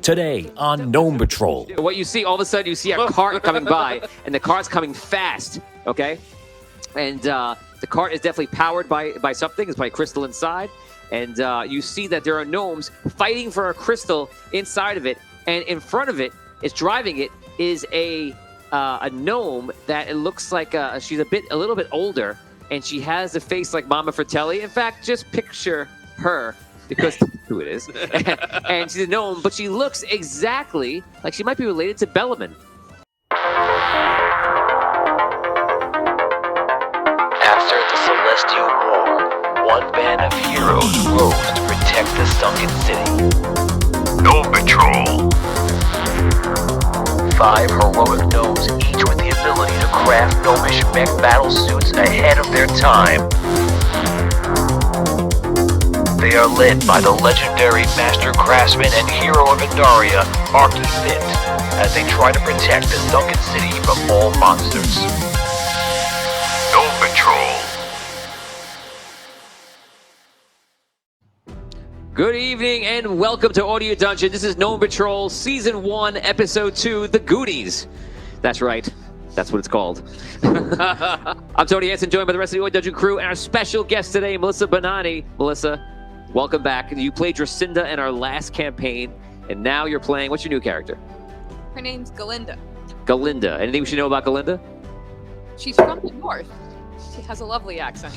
today on Gnome Patrol. What you see, all of a sudden, you see a cart coming by, and the cart's coming fast, okay? And the cart is definitely powered by something. It's by crystal inside. And you see that there are gnomes fighting for a crystal inside of it. And in front of it, is driving it, is a gnome that it looks like she's a little bit older. And she has a face like Mama Fratelli. In fact, just picture her, because that's who it is. And she's a gnome, but she looks exactly like she might be related to Bellaman. After the Celestial War, one band of heroes rose to protect the sunken city. Gnome Patrol. 5 heroic gnomes, each with the ability to craft gnomish mech battle suits ahead of their time. They are led by the legendary master craftsman and hero of Indaria, Archifit, as they try to protect the sunken city from all monsters. Gnome Patrol. Good evening and welcome to Audio Dungeon. This is Gnome Patrol, Season 1, Episode 2, The Goonies. That's right. That's what it's called. I'm Tony Hansen, joined by the rest of the Audio Dungeon crew, and our special guest today, Melissa Bonani. Melissa, welcome back. You played Dracinda in our last campaign, and now you're playing, what's your new character? Her name's Galinda. Galinda. Anything we should know about Galinda? She's from the north. She has a lovely accent.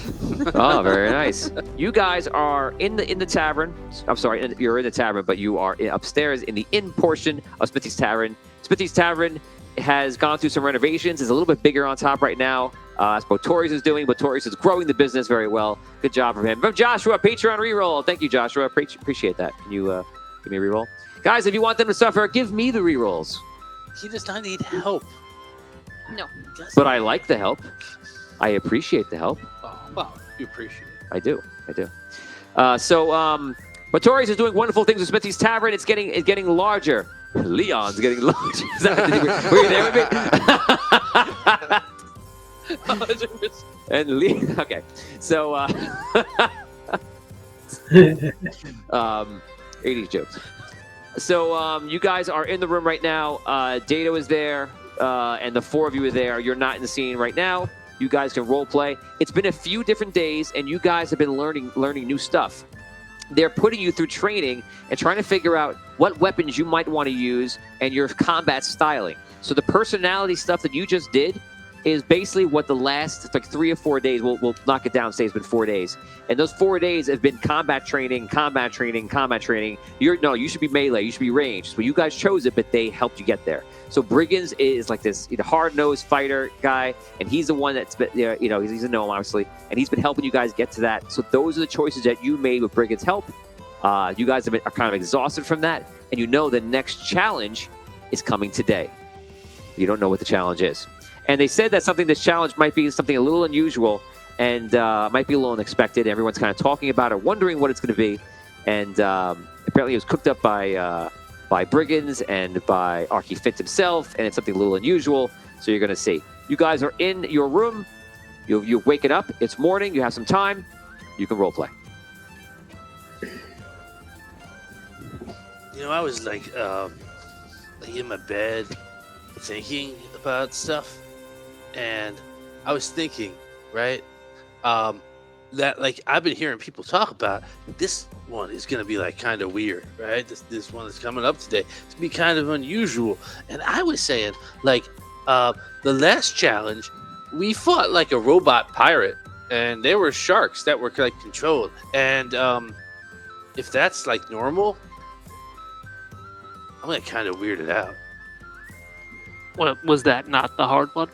Oh, very nice. You guys are in the tavern. I'm sorry, you're in the tavern, but you are upstairs in the inn portion of Smithy's Tavern. Smithy's Tavern has gone through some renovations. It's a little bit bigger on top right now. That's what Botorius is doing. Botorius is growing the business very well. Good job from him. From Joshua, Patreon reroll. Thank you, Joshua. Appreciate that. Can you give me a reroll? Guys, if you want them to suffer, give me the rerolls. He does not need help. No. But I like the help. I appreciate the help. Oh, well, you appreciate it. I do. Botorius is doing wonderful things with Smithy's Tavern. It's getting larger. Leon's getting larger. Were you there with me? 100%. And Leon. Okay. So, 80s jokes. So, you guys are in the room right now. Data is there, and the 4 of you are there. You're not in the scene right now. You guys can role play. It's been a few different days, and you guys have been learning new stuff. They're putting you through training and trying to figure out what weapons you might want to use and your combat styling. So the personality stuff that you just did is basically what the last 3 or 4 days, we'll knock it down, say it's been 4 days. And those 4 days have been combat training. You should be melee, you should be ranged. So you guys chose it, but they helped you get there. So Brigands is like this hard-nosed fighter guy, and he's the one that's been, he's a gnome, obviously, and he's been helping you guys get to that. So those are the choices that you made with Brigands' help. You guys are kind of exhausted from that, and you know the next challenge is coming today. You don't know what the challenge is. And they said that this challenge might be something a little unusual and might be a little unexpected. Everyone's kind of talking about it, wondering what it's going to be. And apparently it was cooked up by Brigands and by Archifit himself, and it's something a little unusual. So you're going to see. You guys are in your room. You're waking up. It's morning. You have some time. You can role play. I was like in my bed thinking about stuff, and I was thinking, right, that like I've been hearing people talk about this one is gonna be like kind of weird, right? This one that's coming up today, it's gonna be kind of unusual. And I was saying, like, the last challenge, we fought like a robot pirate, and there were sharks that were like controlled. And if that's like normal, I'm like kind of weirded out. Well, was that not the hard one?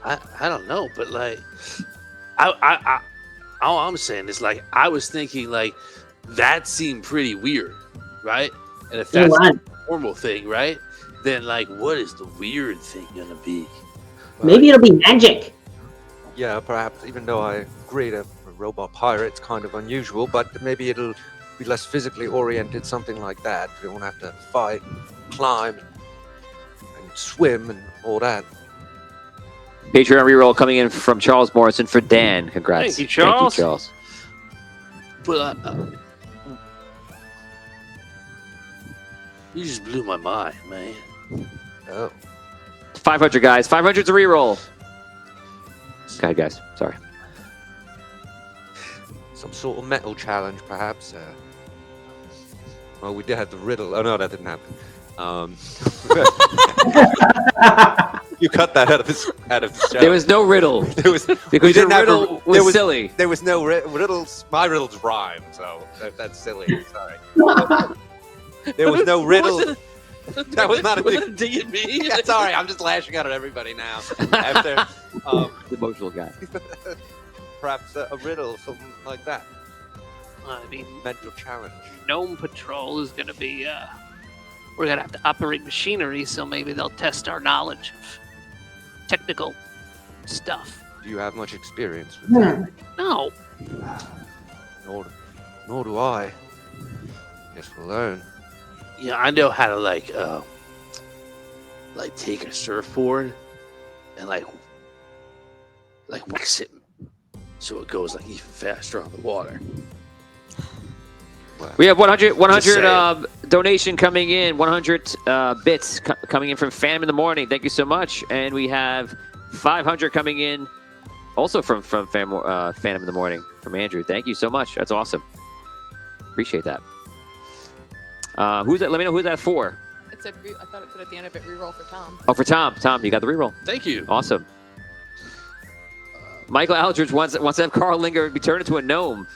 I don't know, but like, I all I'm saying is like I was thinking like that seemed pretty weird, right? And if that's a normal thing, right? Then like, what is the weird thing gonna be? Maybe it'll be magic. Yeah, perhaps. Even though I agree that a robot pirate's kind of unusual, but maybe it'll be less physically oriented, something like that. We won't have to fight, climb, and swim, and all that. Patreon reroll coming in from Charles Morrison for Dan. Congrats. Thank you, Charles. Thank you, Charles. But You just blew my mind, man. Oh. 500, guys. 500's a reroll. Go ahead, guys. Sorry. Some sort of metal challenge, perhaps. Well, we did have the riddle. Oh no, that didn't happen. You cut that out of the show. There was no riddle. There was Because your didn't have a- riddle was silly. There was no riddles. My riddles rhyme, so that's silly. Sorry. There was no riddle. That was not a Was big. it digging me? Yeah, sorry, I'm just lashing out at everybody now. After Emotional guy. perhaps a riddle, something like that. I mean, Mental challenge. Gnome Patrol is going to be. We're going to have to operate machinery, so maybe they'll test our knowledge of technical stuff. Do you have much experience with that? No. Nor do I. Guess we'll learn. Yeah, I know how to like take a surfboard and like wax it so it goes like even faster on the water. We have 100 Just saying. donation coming in, 100 bits coming in from Phantom in the Morning. Thank you so much. And we have 500 coming in also from Phantom in the Morning from Andrew. Thank you so much. That's awesome. Appreciate that. Who's that? Let me know who that for. It said, I thought it said at the end of it, reroll for Tom. Oh, for Tom. Tom, you got the reroll. Thank you. Awesome. Michael Aldridge wants to have Carl Linger be turned into a gnome.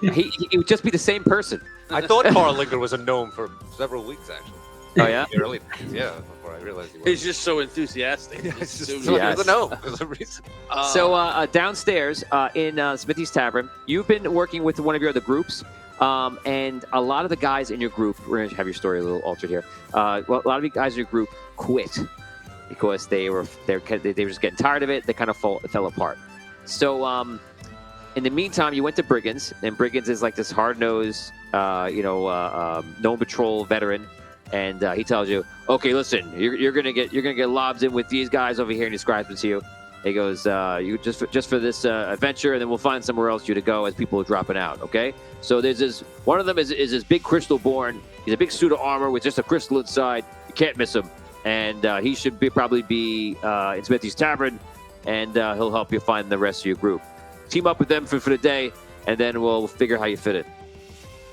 he would just be the same person. I thought Carl Linger was a gnome for several weeks, actually. Oh, yeah? Early, yeah, before I realized he was. He's just so enthusiastic. It's just, Yes. he was a gnome. There's a reason. So downstairs in Smithy's Tavern, you've been working with one of your other groups, and a lot of the guys in your group, we're going to have your story a little altered here, a lot of you guys in your group quit because they were just getting tired of it. They kind of fell apart. So in the meantime, you went to Brigands, and Brigands is like this hard-nosed, gnome patrol veteran. And he tells you, okay, listen, you're gonna get lobs in with these guys over here, and he describes it to you. He goes, you just for this adventure, and then we'll find somewhere else you to go as people are dropping out. Okay, so there's this one of them is this big crystal born. He's a big suit of armor with just a crystal inside. You can't miss him, and he should probably be in Smithy's Tavern, and he'll help you find the rest of your group. Team up with them for the day, and then we'll figure how you fit it.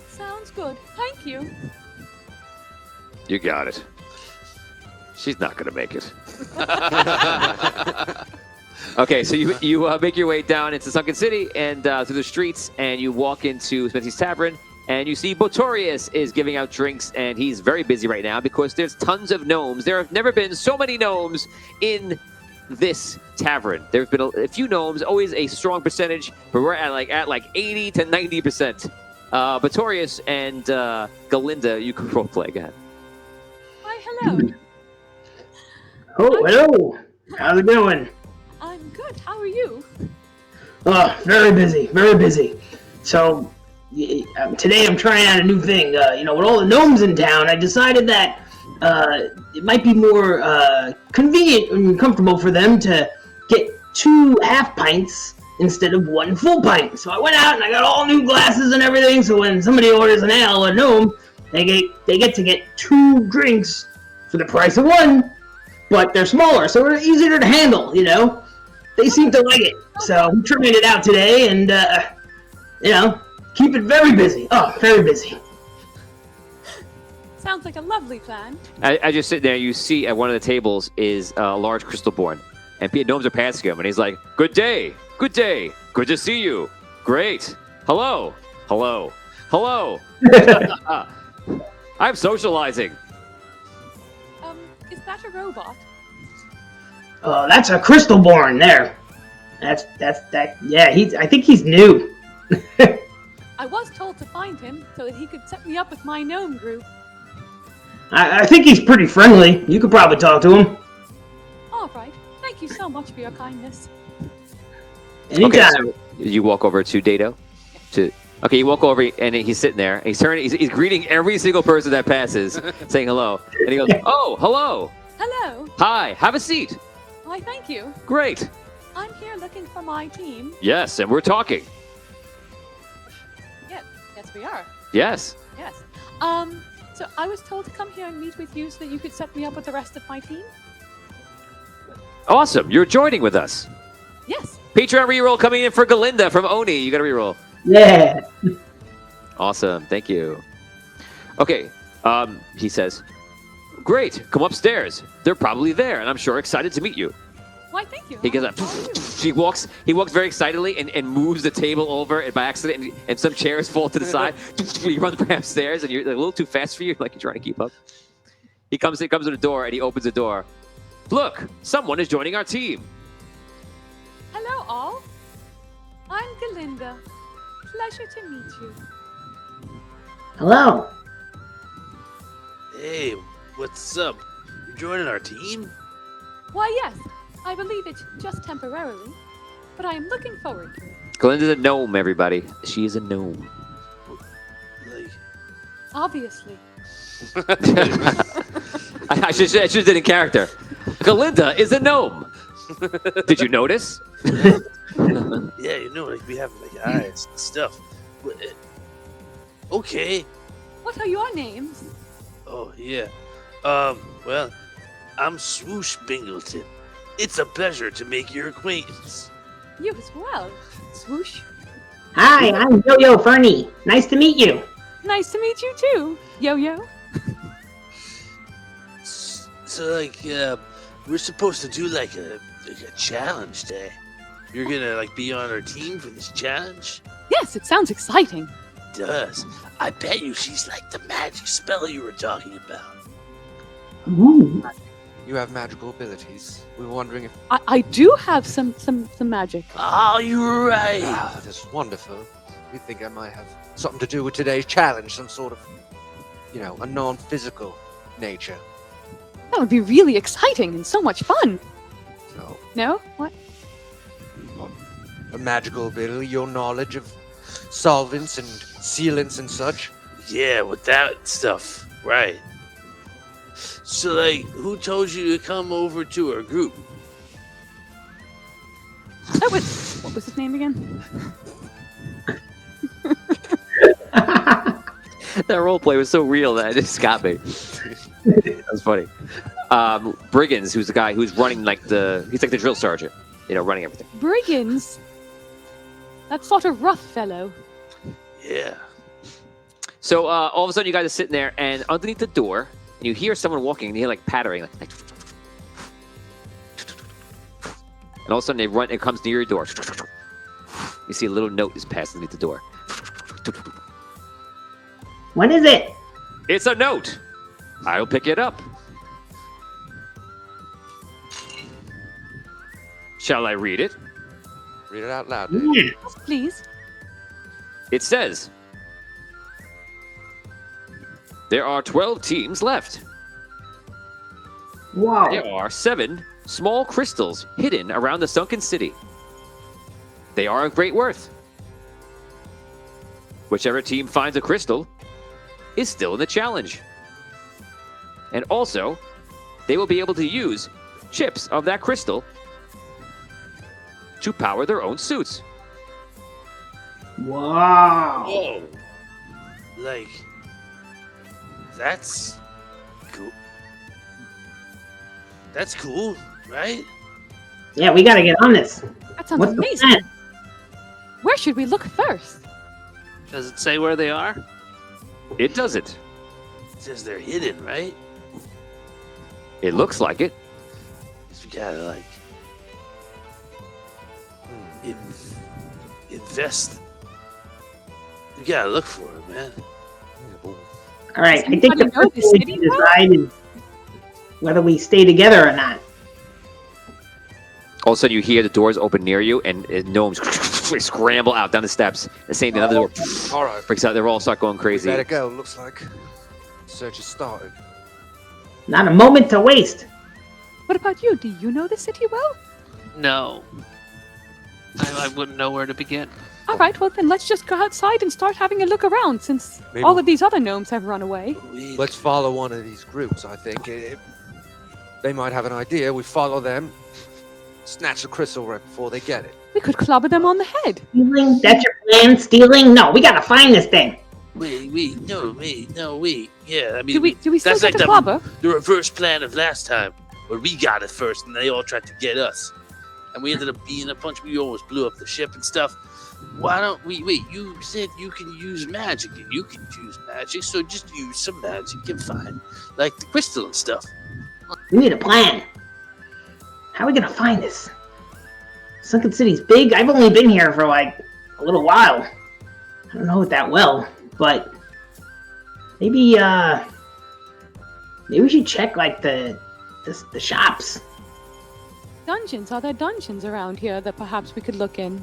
Sounds good. Thank you. You got it. She's not going to make it. Okay, so you make your way down into Sunken City and through the streets, and you walk into Smithy's Tavern, and you see Botorius is giving out drinks, and he's very busy right now because there's tons of gnomes. There have never been so many gnomes in this tavern. There have been a few gnomes, always a strong percentage, but we're at like 80 to 90%. Botorius and Galinda, you can role play. Go ahead. Why, hello. Oh, hello. How's it going? I'm good. How are you? Oh, very busy, very busy. So, today I'm trying out a new thing. With all the gnomes in town, I decided that it might be more convenient and comfortable for them to get 2 half pints instead of 1 full pint. So I went out and I got all new glasses and everything, so when somebody orders an ale or gnome, they get to get 2 drinks for the price of 1, but they're smaller, so they're easier to handle, They seem to like it. So I'm trying it out today and, keep it very busy. Oh, very busy. Sounds like a lovely plan. I just sit there. You see at one of the tables is a large crystal born, and gnomes are passing him, and he's like, "Good day, good day, good to see you. Great, hello, hello, hello. I'm socializing." Is that a robot? That's a crystal born there. That's that. Yeah, I think he's new. I was told to find him so that he could set me up with my gnome group. I think he's pretty friendly. You could probably talk to him. All right. Thank you so much for your kindness. Anytime. Okay, so you walk over to Dado. Okay, you walk over and he's sitting there. He's greeting every single person that passes, saying hello. And he goes, "Oh, hello. Hello. Hi, have a seat. Why, thank you. Great. I'm here looking for my team. Yes, and we're talking. Yes, we are. Yes. Yes. So I was told to come here and meet with you so that you could set me up with the rest of my team? Awesome. You're joining with us. Yes. Patreon reroll coming in for Galinda from Oni. You got to reroll. Yeah. Awesome. Thank you. Okay. He says, great. Come upstairs. They're probably there, and I'm sure excited to meet you. Why, thank you. He goes up. He walks very excitedly and moves the table over and by accident, and some chairs fall to the side. You run upstairs, and you're a little too fast for you, like you're trying to keep up. He comes to the door, and he opens the door. Look, someone is joining our team. Hello, all. I'm Galinda. Pleasure to meet you. Hello. Hey, what's up? You joining our team? Why, yes. I believe it's just temporarily, but I am looking forward to it. Galinda's a gnome, everybody. She is a gnome. Like, Obviously. I should did it in character. Galinda is a gnome. Did you notice? yeah, like we have like eyes and stuff. Okay. What are your names? Oh yeah. Well, I'm Swoosh Bingleton. It's a pleasure to make your acquaintance. You as well. Swoosh. Hi, I'm Yo-Yo Fernie. Nice to meet you. Nice to meet you too, Yo-Yo. So we're supposed to do like a challenge day. You're gonna like be on our team for this challenge? Yes, it sounds exciting. It does. I bet you she's like the magic spell you were talking about. Ooh. You have magical abilities. We were wondering if... I do have some magic. Oh, you're right. Ah, that's wonderful. We think I might have something to do with today's challenge, some sort of, a non-physical nature. That would be really exciting and so much fun. So, No? What? a magical ability, your knowledge of solvents and sealants and such. Yeah, with that stuff, right? So, who told you to come over to our group? What was his name again? That roleplay was so real that it just got me. That was funny. Brigands, who's the guy who's running he's like the drill sergeant, running everything. Brigands? That sort of rough fellow. Yeah. So all of a sudden, you guys are sitting there, and underneath the door, and you hear someone walking, and you hear pattering, and all of a sudden they run. It comes near your door. You see a little note is passed underneath the door. What is it? It's a note. I'll pick it up. Shall I read it? Read it out loud, Dave. Yeah. Yes, please. It says, there are 12 teams left. Wow. There are 7 small crystals hidden around the sunken city. They are of great worth. Whichever team finds a crystal is still in the challenge. And also, they will be able to use chips of that crystal to power their own suits. Wow. Whoa. That's cool. That's cool, right? Yeah, we gotta get on this. That sounds What's the amazing. plan? Where should we look first? Does it say where they are? It doesn't. It says they're hidden, right? It looks like it. So we gotta invest. We gotta look for it, man. All right, I think Anybody the know first the thing we city need to well? decide is whether we stay together or not. All of a sudden, you hear the doors open near you, and gnomes scramble out down the steps. The same thing, another door All right. freaks out. They all start going crazy. Better go. Looks like search has started. Not a moment to waste. What about you? Do you know the city well? No. I wouldn't know where to begin. All right, well then let's just go outside and start having a look around since Maybe- all of these other gnomes have run away. Let's follow one of these groups, I think. They might have an idea. We follow them, snatch the crystal right before they get it. We could clobber them on the head. Stealing? That's your plan? Stealing? No, we gotta find this thing. Wait, no, wait. Yeah, I mean, Do we still that's get like to clobber? the reverse plan of last time, where we got it first and they all tried to get us. And we ended up being a bunch. We almost blew up the ship and stuff. Why don't we? Wait, you said you can use magic, and you can use magic, so just use some magic and find, like, the crystal and stuff. We need a plan. How are we gonna find this? Sunken City's big. I've only been here for like a little while. I don't know it that well, but maybe we should check like the shops. Dungeons. Are there dungeons around here that perhaps we could look in?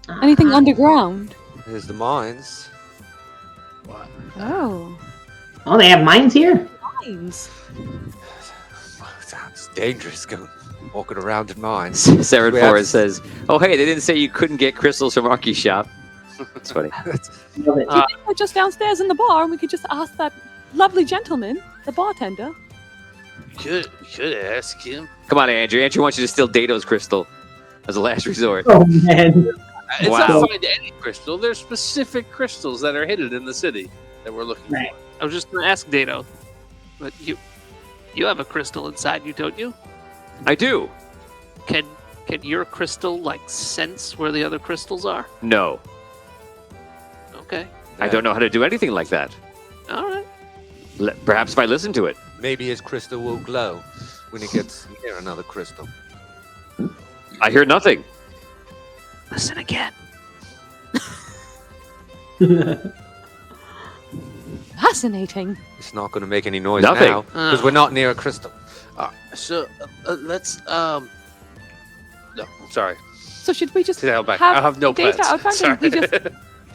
Uh, Anything underground? There's the mines. What? Oh, Oh, they have mines here? mines. Sounds dangerous going walking around in mines. Saren We have- Forrest says, "Oh, hey, they didn't say you couldn't get crystals from Arky's shop." That's funny. Love it. We're just downstairs in the bar, and we could just ask that lovely gentleman, the bartender. We could ask him. Come on, Andrew. Andrew wants you to steal Dato's crystal as a last resort. Oh man. It's Wow. not find any crystal. There's specific crystals that are hidden in the city that we're looking Right. for. I was just gonna ask Dato, but you have a crystal inside you, don't you? I do. Can your crystal like sense where the other crystals are? No, Okay. I don't know how to do anything like that. All right. Perhaps if I listen to it. Maybe his crystal will glow when he gets near another crystal. I hear nothing. Listen again. Fascinating. It's not going to make any noise Nothing. now because we're not near a crystal. So let's No, I'm sorry. So should we just Take that back. have I have no Data plans. out front and we just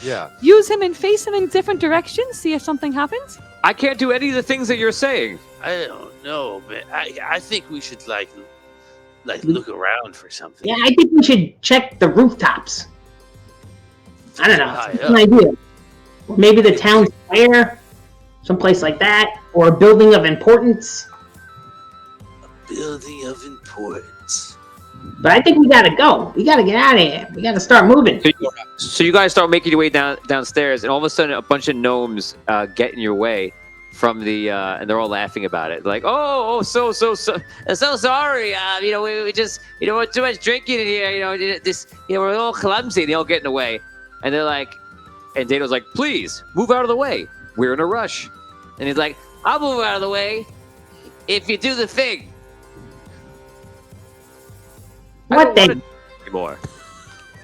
Yeah. use him and face him in different directions, see if something happens? I can't do any of the things that you're saying. I don't know, man. I think we should like look around for something. Yeah, I think we should check the rooftops. I don't know. High It's an up. idea. Or maybe the town square, someplace like that, or a building of importance. Building of importance. But I think we gotta go. We gotta get out of here. We gotta start moving. So you guys start making your way downstairs, and all of a sudden, a bunch of gnomes get in your way from the, and they're all laughing about it. Like, so sorry. We just, we're too much drinking in here. We're all clumsy. They all get in the way, and they're like, and Dato's like, please move out of the way. We're in a rush, and he's like, I'll move out of the way if you do the thing. I What don't then? wanna anymore.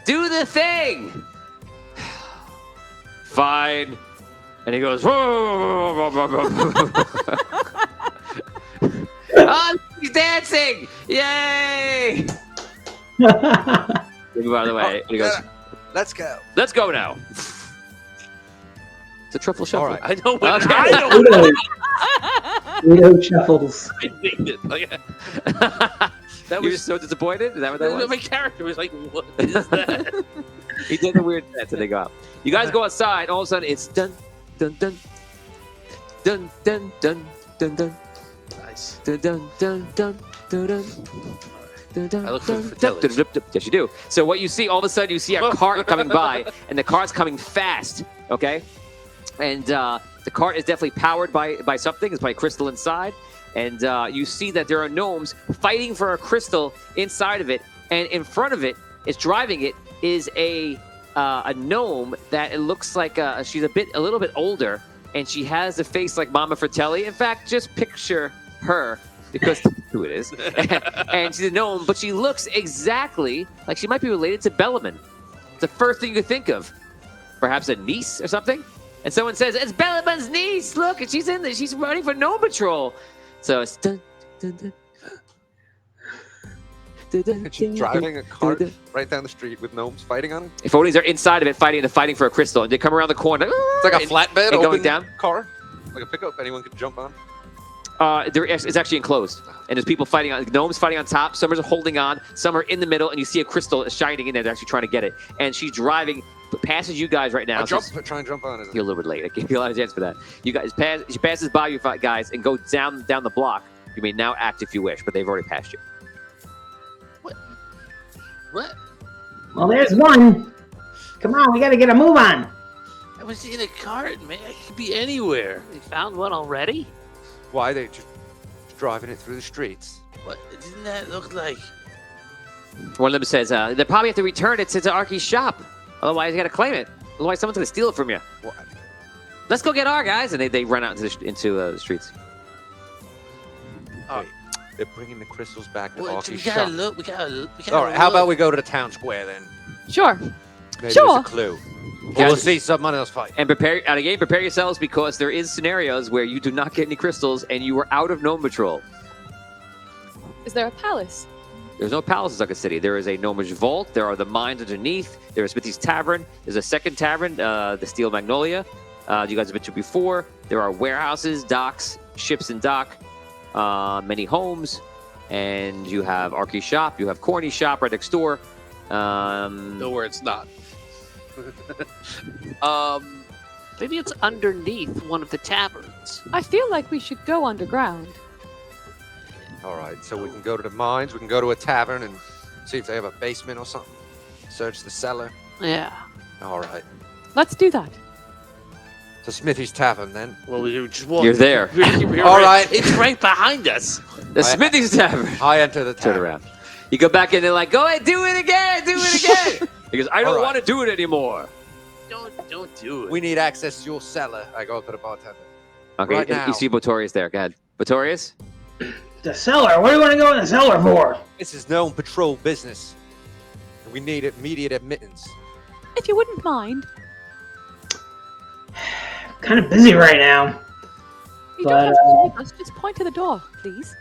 Do the thing. Fine. And he goes, oh, he's dancing! Yay! We move out of the way. And he goes, Let's go. let's go now. It's a truffle shuffle. All right. I know what Okay. I know what Widow shuffles. I named it. Like, that You're was so disappointed? Is that what that was? my character was like, what is that? He did the weird dance and they go out. You guys go outside, all of a sudden it's dun dun dun dun dun dun dun dun Nice. dun dun dun dun dun dun. I look for fertility. Yes, you do. So what you see, all of a sudden, you see a cart coming by, and the cart's coming fast. Okay, and the cart is definitely powered by something. It's by crystal inside, and you see that there are gnomes fighting for a crystal inside of it, and in front of it, is driving it is a gnome that it looks like she's a little bit older, and she has a face like Mama Fratelli. In fact, just picture her. Because that's who it is. And she's a gnome, but she looks exactly like she might be related to Bellaman. It's the first thing you could think of. Perhaps a niece or something? And someone says, it's Bellaman's niece! Look, and she's in there. She's running for Gnome Patrol. So it's dun, dun, dun. Dun, dun, And she's dun, driving a dun, cart dun. right down the street with gnomes fighting on it. If Odins are inside of it fighting for a crystal, and they come around the corner. It's like a flatbed and going open down? car, like a pickup anyone can jump on. It's actually enclosed, and there's people fighting on gnomes fighting on top. Some are holding on, some are in the middle, and you see a crystal shining in there. They're actually trying to get it, and she's driving, passes you guys right now. Try and jump on it. You're a little bit late. I gave you a lot of chance for that. You guys she passes by you guys and go down the block. You may now act if you wish, but they've already passed you. What? Well, there's one. Come on, we gotta get a move on. I was in a cart, man. I could be anywhere. You found one already? Why they just driving it through the streets? What? Didn't that look like? One of them says, they probably have to return it to Arky's shop. Otherwise, you got to claim it. Otherwise, someone's going to steal it from you. What? Let's go get our guys. And they run out into the streets. Wait, they're bringing the crystals back to What, Arky's we gotta shop. look. We gotta All right, how about we go to the town square then? Sure. Maybe Sure. there's a clue. We'll see someone else fight. And prepare yourselves because there is scenarios where you do not get any crystals and you are out of Gnome Patrol. Is there a palace? There's no palace in Sucker City. There is a gnomish vault. There are the mines underneath. There is Smithy's Tavern. There's a second tavern, the Steel Magnolia. You guys have been to before. There are warehouses, docks, ships in dock, many homes, and you have Arky's shop. You have Corny's shop right next door. know where it's not? Maybe it's underneath one of the taverns. I feel like we should go underground. All right, so we can go to the mines. We can go to a tavern and see if they have a basement or something. Search the cellar. Yeah. All right. Let's do that. So Smithy's Tavern then. Well, we just walk. You're there. All right. It's right behind us. The Smithy's Tavern. I enter the Turn tavern. around. You go back in and like, go ahead, do it again. He goes, I don't All right. want to do it anymore. Don't do it. We need access to your cellar. I go to the bartender. Okay, Right now. you see Botorius there. Go ahead. Botorius? The cellar? What do you want to go in the cellar for? This is Gnome Patrol business. We need immediate admittance. If you wouldn't mind. Kind of busy right now. You But, don't have to leave us. Just point to the door, please.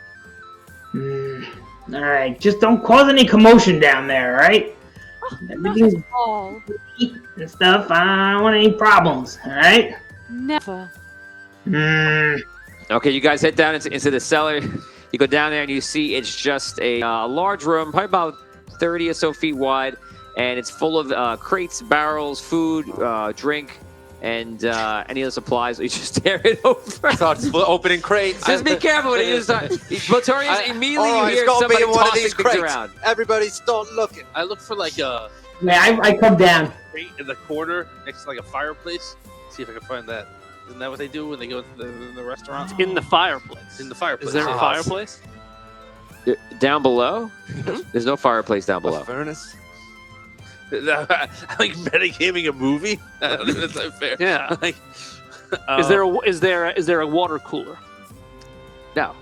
All right, just don't cause any commotion down there, all right? Oh, not Everything's at all. neat and stuff. I don't want any problems, all right? Never. Okay, you guys head down into the cellar. You go down there and you see it's just a large room, probably about 30 or so feet wide, and it's full of crates, barrels, food, drink, and any other supplies. You just tear it over. Starts opening crates. Just be careful when you start. Botorius immediately All right, you hear it's gotta somebody be in one of tossing these things crates. around. Everybody start looking. I look for like a Yeah, I come down. crate in the corner next to like a fireplace. See if I can find that. Isn't that what they do when they go to the restaurants? In the fireplace. In the fireplace. Is there a Yes. fireplace? Down below? There's no fireplace down A below. furnace. Like metagaming a movie. I don't think that's not fair. Yeah. Like, Is there a water cooler? No.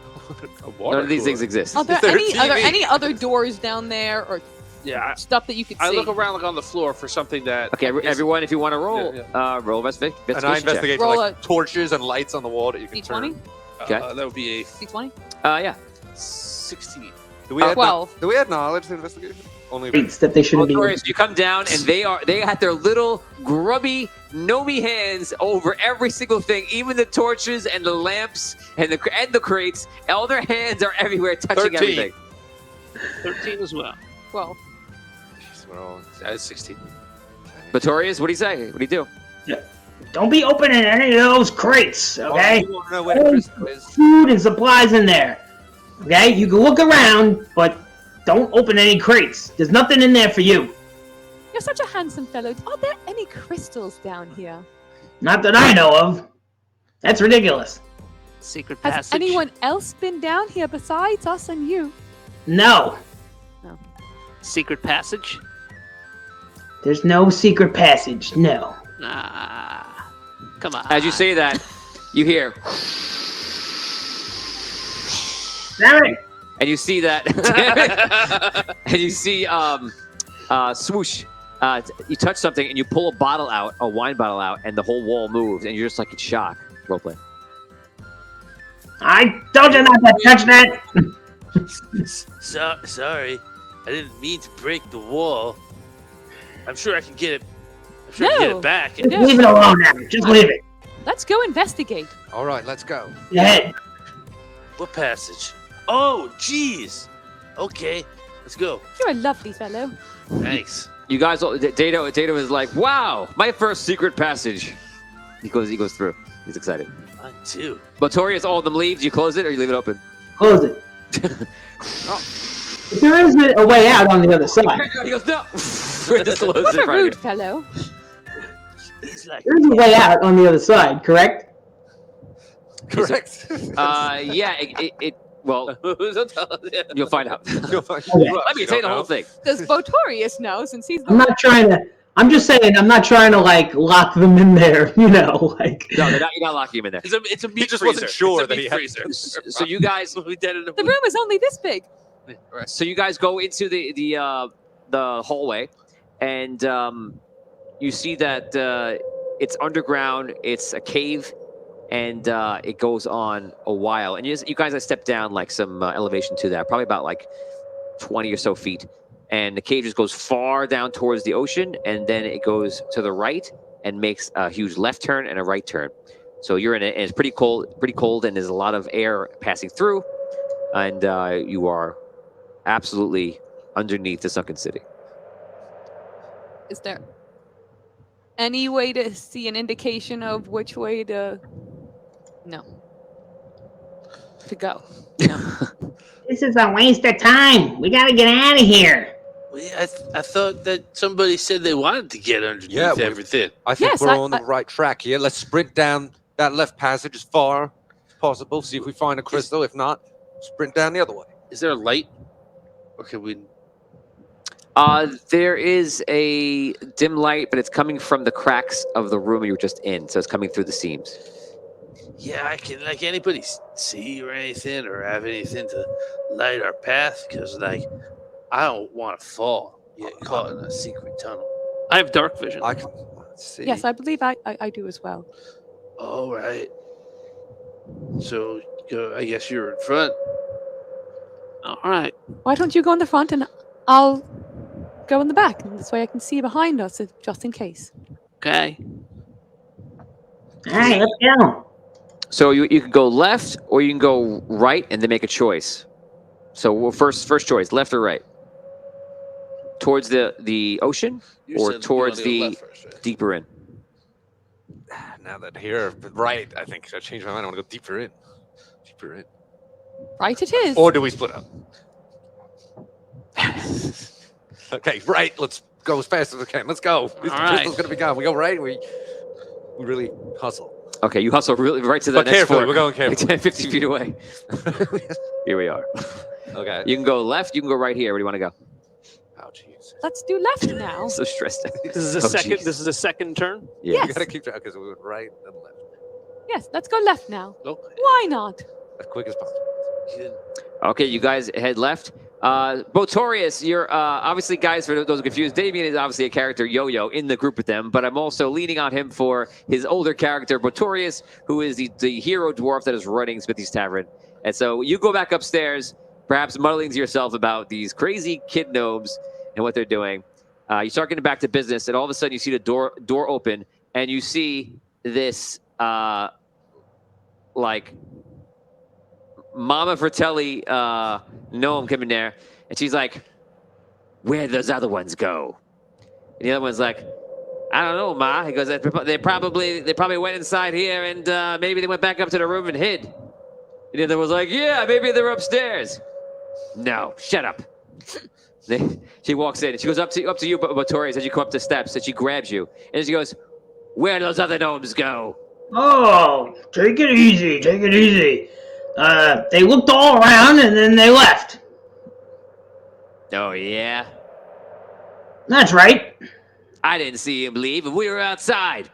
a water None of these cooler? things exist. Are there there a any TV? other doors down there or Yeah, stuff that you could I see? look around like on the floor for something that. Okay, everyone, if you want to roll, Yeah, roll investigation And I check. investigate for Roll like a- torches and lights on the wall that you can D20? turn. Okay. That would be a D20? Yeah. 16. Do we add 12. do we add knowledge to investigation? Only. Crates that they shouldn't be. Botorius, you come down and they had their little grubby gnomey hands over every single thing, even the torches and the lamps and the crates. All their hands are everywhere, touching 13. everything. 13 as well. 12. Jeez, we're all- I 16. Botorius, what do you say? What do you do? Don't be opening any of those crates, okay? You want to know where the crystal is? Food and supplies in there. Okay, you can look around, but don't open any crates. There's nothing in there for you. You're such a handsome fellow. Are there any crystals down here? Not that I know of. That's ridiculous. Secret Has passage. anyone else been down here besides us and you? No, Secret passage? there's no secret passage. No. Nah. Come on. As you say that, you hear, Damn it. and you see that, and you see swoosh. You touch something and you pull a bottle out, a wine bottle out, and the whole wall moves, and you're just like in shock. Roleplay. I told you not to touch that. Sorry. I didn't mean to break the wall. I'm sure I can get it. I'm sure I can get No. it back. Just leave it alone now. Just leave it. Let's go investigate. All right, let's go. Go ahead. What passage? Oh, jeez. Okay, let's go. You're a lovely fellow. Thanks. You guys, Data is like, wow, my first secret passage. He goes through. He's excited. Mine too. Botorius, all of them leave. Do you close it or you leave it open? Close it. But there is a way out on the other side. He goes, no. Just close What it a right rude fellow. He's like, There's a way out on the other side, correct? Correct. Yeah. Well, you'll find out. You'll find- Okay. Let me tell you the whole thing. Does Botorius know since he's the I'm not trying to. I'm just saying. I'm not trying to like lock them in there. You know, like. No, you're not locking him in there. it's a meat just freezer. wasn't sure it's a that meat he had- freezer. So you guys, We did it. The room is only this big. so you guys go into the hallway, and you see that it's underground. It's a cave, and it goes on a while. And you guys have stepped down like some elevation to that, probably about like 20 or so feet. And the cave just goes far down towards the ocean, and then it goes to the right and makes a huge left turn and a right turn. So you're in it, and it's pretty cold, and there's a lot of air passing through, and you are absolutely underneath the sunken city. Is there any way to see an indication of which way to go? No. This is a waste of time. We gotta get out of here. I thought that somebody said they wanted to get underneath everything. I think Yes, we're I- on the right track here. Let's sprint down that left passage as far as possible. See if we find a crystal. If not, sprint down the other way. Is there a light? Or can we? There is a dim light, but it's coming from the cracks of the room you were just in, so it's coming through the seams. Yeah, I can. Like anybody see or anything, or have anything to light our path? Because like, I don't want to fall. Get caught in a secret tunnel. I have dark vision. I can see. Yes, I believe I do as well. All right. So I guess you're in front. All right. Why don't you go in the front and I'll go in the back? And this way I can see behind us just in case. Okay. All right, let's go. So you can go left or you can go right and then make a choice. So first choice, left or right? Towards the ocean You or said towards you wanna go the left first, right? deeper in? Now that here, right, I think I changed my mind. I want to go deeper in. Deeper in. Right it is. Or do we split up? Okay, right. Let's go as fast as we can. Let's go. The right. crystal's gonna be gone. We go right. We really hustle. Okay, you hustle really right to the But next carefully, floor. we're going Like carefully. 10, 50 feet away. Here we are. Okay. You can go left, you can go right here. Where do you want to go? Oh, jeez. Let's do left now. So stressed out. This is a Oh, second. jeez. This is a second turn. Yeah. Yes. You gotta keep track because we went right and left Yes, let's go left now. Okay. Why not? as quick as possible. Okay, you guys head left. Botorius, you're obviously, guys, for those who are confused, Damien is obviously a character Yo-Yo in the group with them, but I'm also leaning on him for his older character, Botorius, who is the hero dwarf that is running Smithy's Tavern. And so you go back upstairs, perhaps muddling to yourself about these crazy kid gnomes and what they're doing. You start getting back to business, and all of a sudden you see the door open, and you see this like Mama Fratelli gnome coming there, and she's like, "Where'd those other ones go?" And the other one's like, "I don't know, Ma." He goes, "They probably went inside here, and maybe they went back up to the room and hid." And the other was like, "Yeah, maybe they're upstairs." No, shut up. She walks in, and she goes up to you, Botorius, as you come up the steps, and she grabs you, and she goes, "Where'd those other gnomes go?" Oh, take it easy, take it easy. They looked all around and then they left. Oh, yeah? That's right. I didn't see him leave, and we were outside.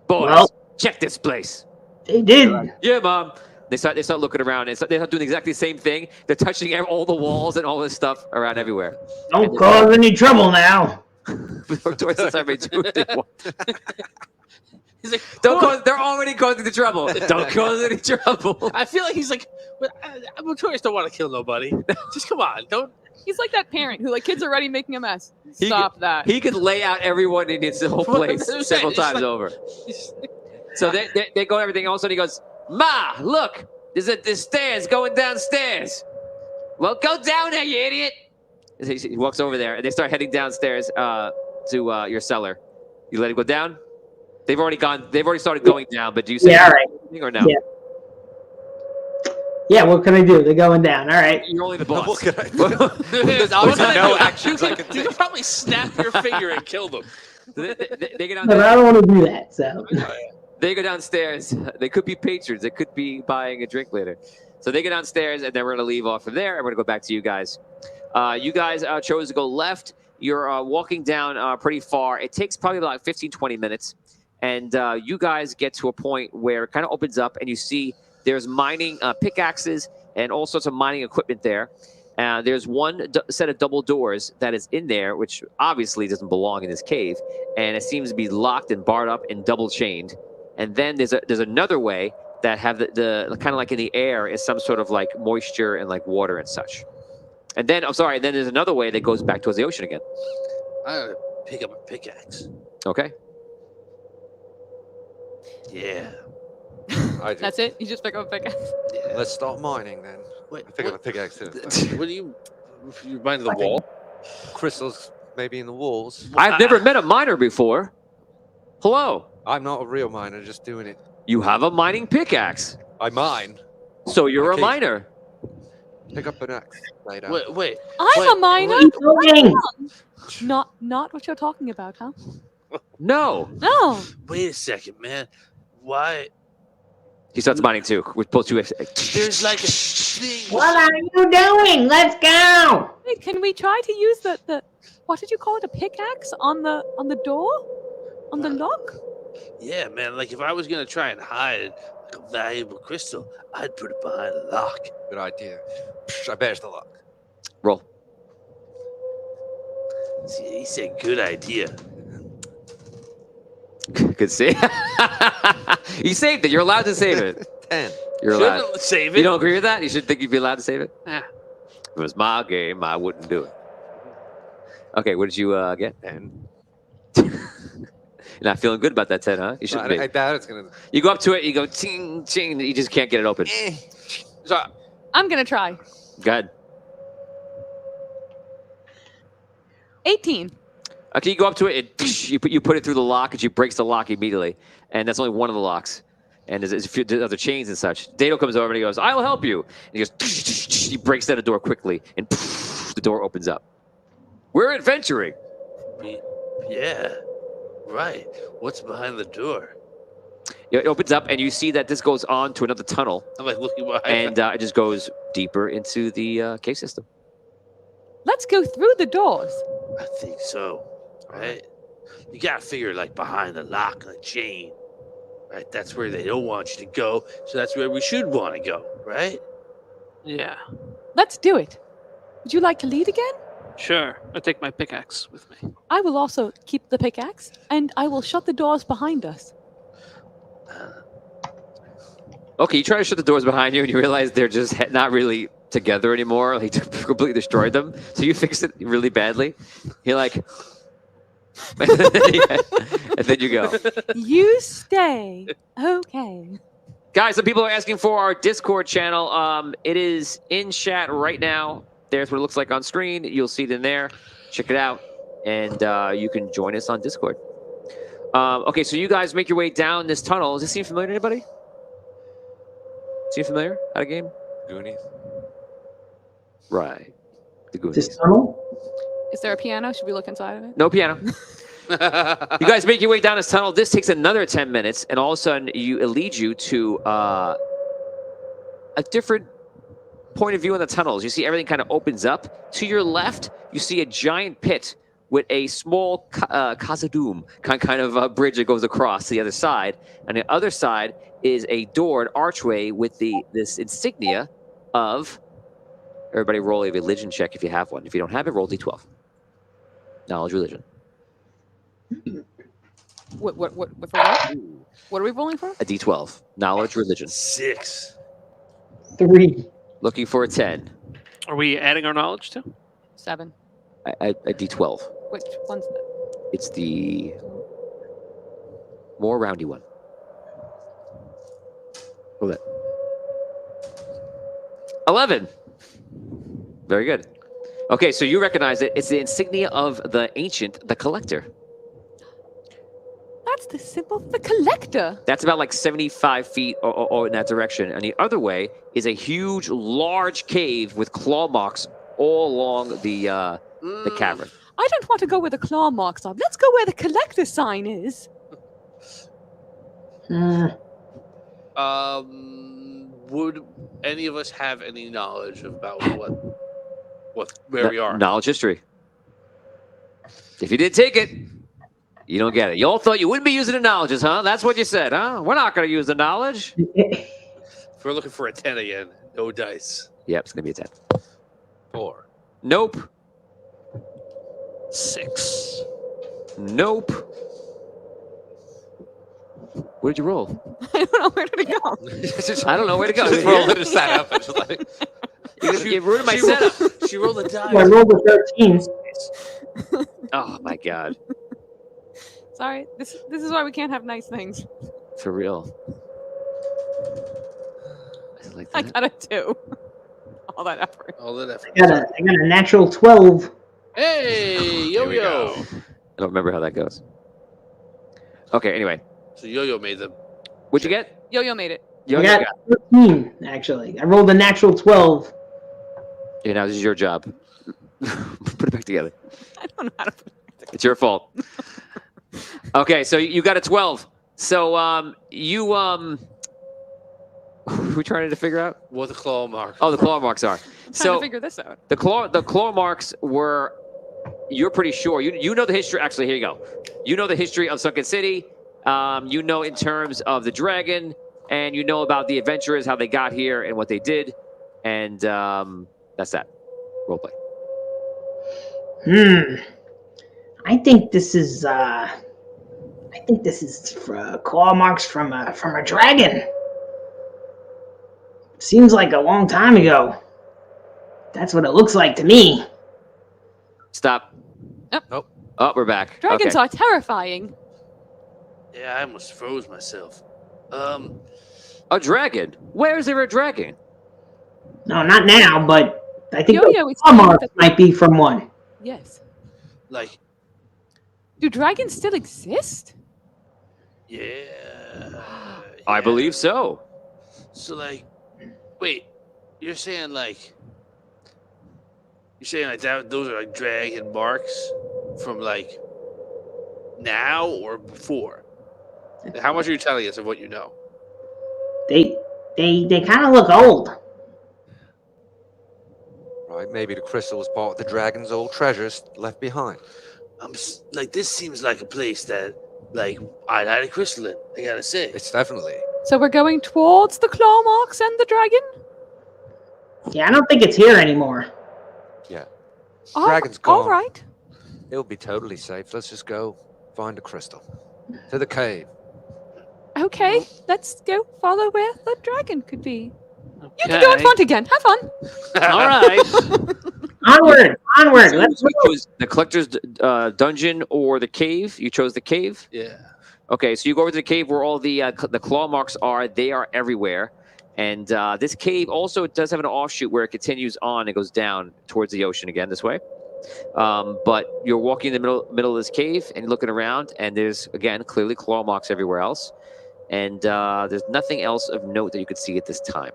Boys, Well- check this place. They did. Yeah, Mom. They start looking around, and they start doing exactly the same thing. They're touching all the walls and all this stuff around everywhere. Don't cause any trouble now. Towards the time they do what they want. He's like, Don't cause, they're already causing the trouble. Don't cause any trouble. I feel like he's like, I'm tourists don't want to kill nobody. Just come on, don't. He's like that parent who, like, kids are already making a mess. He- Stop that. He could lay out everyone in his whole place That's what I'm saying. several It's times like- over. So they go everything. All of a sudden he goes, "Ma, look, there's stairs going downstairs." Well, go down there, you idiot. He walks over there, and they start heading downstairs to your cellar. You let him go down? They've already started going down, but do you say Yeah, all right. anything or no? Yeah. Yeah, what can I do? They're going down. All right. You're only the boss. What can I do? There's obviously no you actions I can, can you take. can probably snap your finger and kill them. They get But downstairs. I don't want to do that. So They go downstairs. They could be patrons. They could be buying a drink later. So they go downstairs, and then we're going to leave off from there. And we're going to go back to you guys. You guys chose to go left. You're walking down pretty far. It takes probably about 15, 20 minutes. And you guys get to a point where it kind of opens up, and you see there's mining pickaxes and all sorts of mining equipment there. There's one set of double doors that is in there, which obviously doesn't belong in this cave. And it seems to be locked and barred up and double chained. And then there's another way that have the kind of like in the air is some sort of like moisture and like water and such. And then, then there's another way that goes back towards the ocean again. I'm gonna pick up a pickaxe. Okay. Yeah. That's it? You just pick up a pickaxe? Yeah. Let's start mining then. Wait, Pick up a pickaxe. what do you mind the wall? Crystals maybe in the walls. I've never met a miner before. Hello. I'm not a real miner, just doing it. You have a mining pickaxe. I mine. So you're Okay. a miner. Pick up an axe later. Wait. I'm a miner. doing? Not what you're talking about, huh? No. No. Wait a second, man. Why? He starts mining too. We're supposed to. There's like a thing. What are you doing? Let's go. Wait, can we try to use the what did you call it? A pickaxe on the door? On the lock? Yeah, man. Like if I was gonna try and hide like a valuable crystal, I'd put it behind a lock. Good idea. I bet it's the lock. Roll. See, he said good idea. Good save. You saved it. You're allowed to save it. 10. You're allowed. Shouldn't save it. You don't agree with that? You should think you'd be allowed to save it? Yeah. If it was my game, I wouldn't do it. Okay, what did you get? 10. You're not feeling good about that 10, huh? You shouldn't be. I doubt it's gonna. You go up to it, you go ting, ting, you just can't get it open. So, I'm gonna try. Go ahead. 18. Okay, you go up to it, you put it through the lock, and she breaks the lock immediately. And that's only one of the locks. And there's a few other chains and such. Dado comes over and he goes, "I'll help you." And he goes, he breaks down the door quickly, and the door opens up. We're adventuring. Yeah. Right. What's behind the door? It opens up, and you see that this goes on to another tunnel, I'm like looking behind. and it just goes deeper into the cave system. Let's go through the doors. I think so. Right. You gotta figure like behind the lock and the chain. Right. That's where they don't want you to go. So that's where we should want to go. Right. Yeah. Let's do it. Would you like to lead again? Sure. I'll take my pickaxe with me. I will also keep the pickaxe, and I will shut the doors behind us. Okay, you try to shut the doors behind you, and you realize they're just not really together anymore. Like, completely destroyed them. So you fix it really badly. You're like, and then you go. You stay. Okay. Guys, some people are asking for our Discord channel. It is in chat right now. There's what it looks like on screen. You'll see it in there. Check it out, and you can join us on Discord. Okay, so you guys make your way down this tunnel. Does this seem familiar to anybody? Seem familiar? Out of game? Goonies. Right. The Goonies. This tunnel? Is there a piano? Should we look inside of it? No piano. You guys make your way down this tunnel. This takes another 10 minutes, and all of a sudden, it leads you to a different point of view in the tunnels. You see everything kind of opens up. To your left, you see a giant pit with a small Khazad-dûm kind of bridge that goes across to the other side. And the other side is a door, an archway with this insignia of... Everybody roll a religion check if you have one. If you don't have it, roll D12. Knowledge, religion. What for what? What are we rolling for? A D12. Knowledge, religion. 6. 3. Looking for a 10. Are we adding our knowledge too? 7. A D12. Which one's that? It's the more roundy one. Roll that. 11. Very good. Okay, so you recognize it. It's the insignia of the ancient, the collector. That's the symbol of the collector. That's about like 75 feet or in that direction. And the other way is a huge, large cave with claw marks all along the cavern. I don't want to go where the claw marks are. Let's go where the collector sign is. Would any of us have any knowledge about where we are? Knowledge history. If you didn't take it, you don't get it. You all thought you wouldn't be using the knowledges, huh? That's what you said, huh? We're not going to use the knowledge. If we're looking for a 10 again, no dice. Yep, it's going to be a 10. 4. Nope. 6. Nope. What did you roll? I don't know where to go. I don't know where to go. Just rolled it and sat up and just like. You ruined my setup. She rolled a die. I rolled a 13. Oh my god. Sorry, this is why we can't have nice things. For real. Is it like I that? got a 2. All that effort. All that effort. I got a natural 12. Hey, Here we Yo-Yo. go. I don't remember how that goes. Okay, anyway. So Yo-Yo made them. What'd you get? Yo-Yo made it. Yo, I got 13, actually. I rolled a natural 12. Yeah, now this is your job. Put it back together. I don't know how to put it. It's your fault. Okay, so you got a 12. So we're trying to figure out What the claw mark? Oh, the claw marks are. Trying So to figure this out. the claw marks were. You're pretty sure. You know the history. Actually, here you go. You know the history of Sunken City. You know in terms of the dragon, and you know about the adventurers, how they got here, and what they did, and that's that. Roleplay. I think this is claw marks from a dragon. Seems like a long time ago. That's what it looks like to me. Stop. Yep. Nope. Oh, we're back. Dragons Okay. are terrifying. Yeah, I almost froze myself. A dragon? Where is there a dragon? No, not now, but I think Yo-Yo the is claw saying marks that- might be from one. Yes. like, Do dragons still exist? yeah. I believe so. So, like, wait, you're saying like that? Those are like dragon marks from like now or before? How much are you telling us of what you know? They kind of look old. Right, maybe the crystal was part of the dragon's old treasures left behind. Like, this seems like a place that, like, I'd had a crystal in. I gotta say. It's definitely. So we're going towards the claw marks and the dragon? Yeah, I don't think it's here anymore. Oh, Dragon's gone. all right. It'll be totally safe. Let's just go find a crystal. To the cave. Okay, let's go follow where the dragon could be. You can go in Okay. front again. Have fun. All right. Onward! Let's You go. chose the collector's dungeon or the cave. You chose the cave. Yeah. Okay, so you go over to the cave where all the claw marks are. They are everywhere. And this cave also does have an offshoot where it continues on and goes down towards the ocean again this way. But you're walking in the middle of this cave and you're looking around, and there's, again, clearly claw marks everywhere else. And there's nothing else of note that you could see at this time.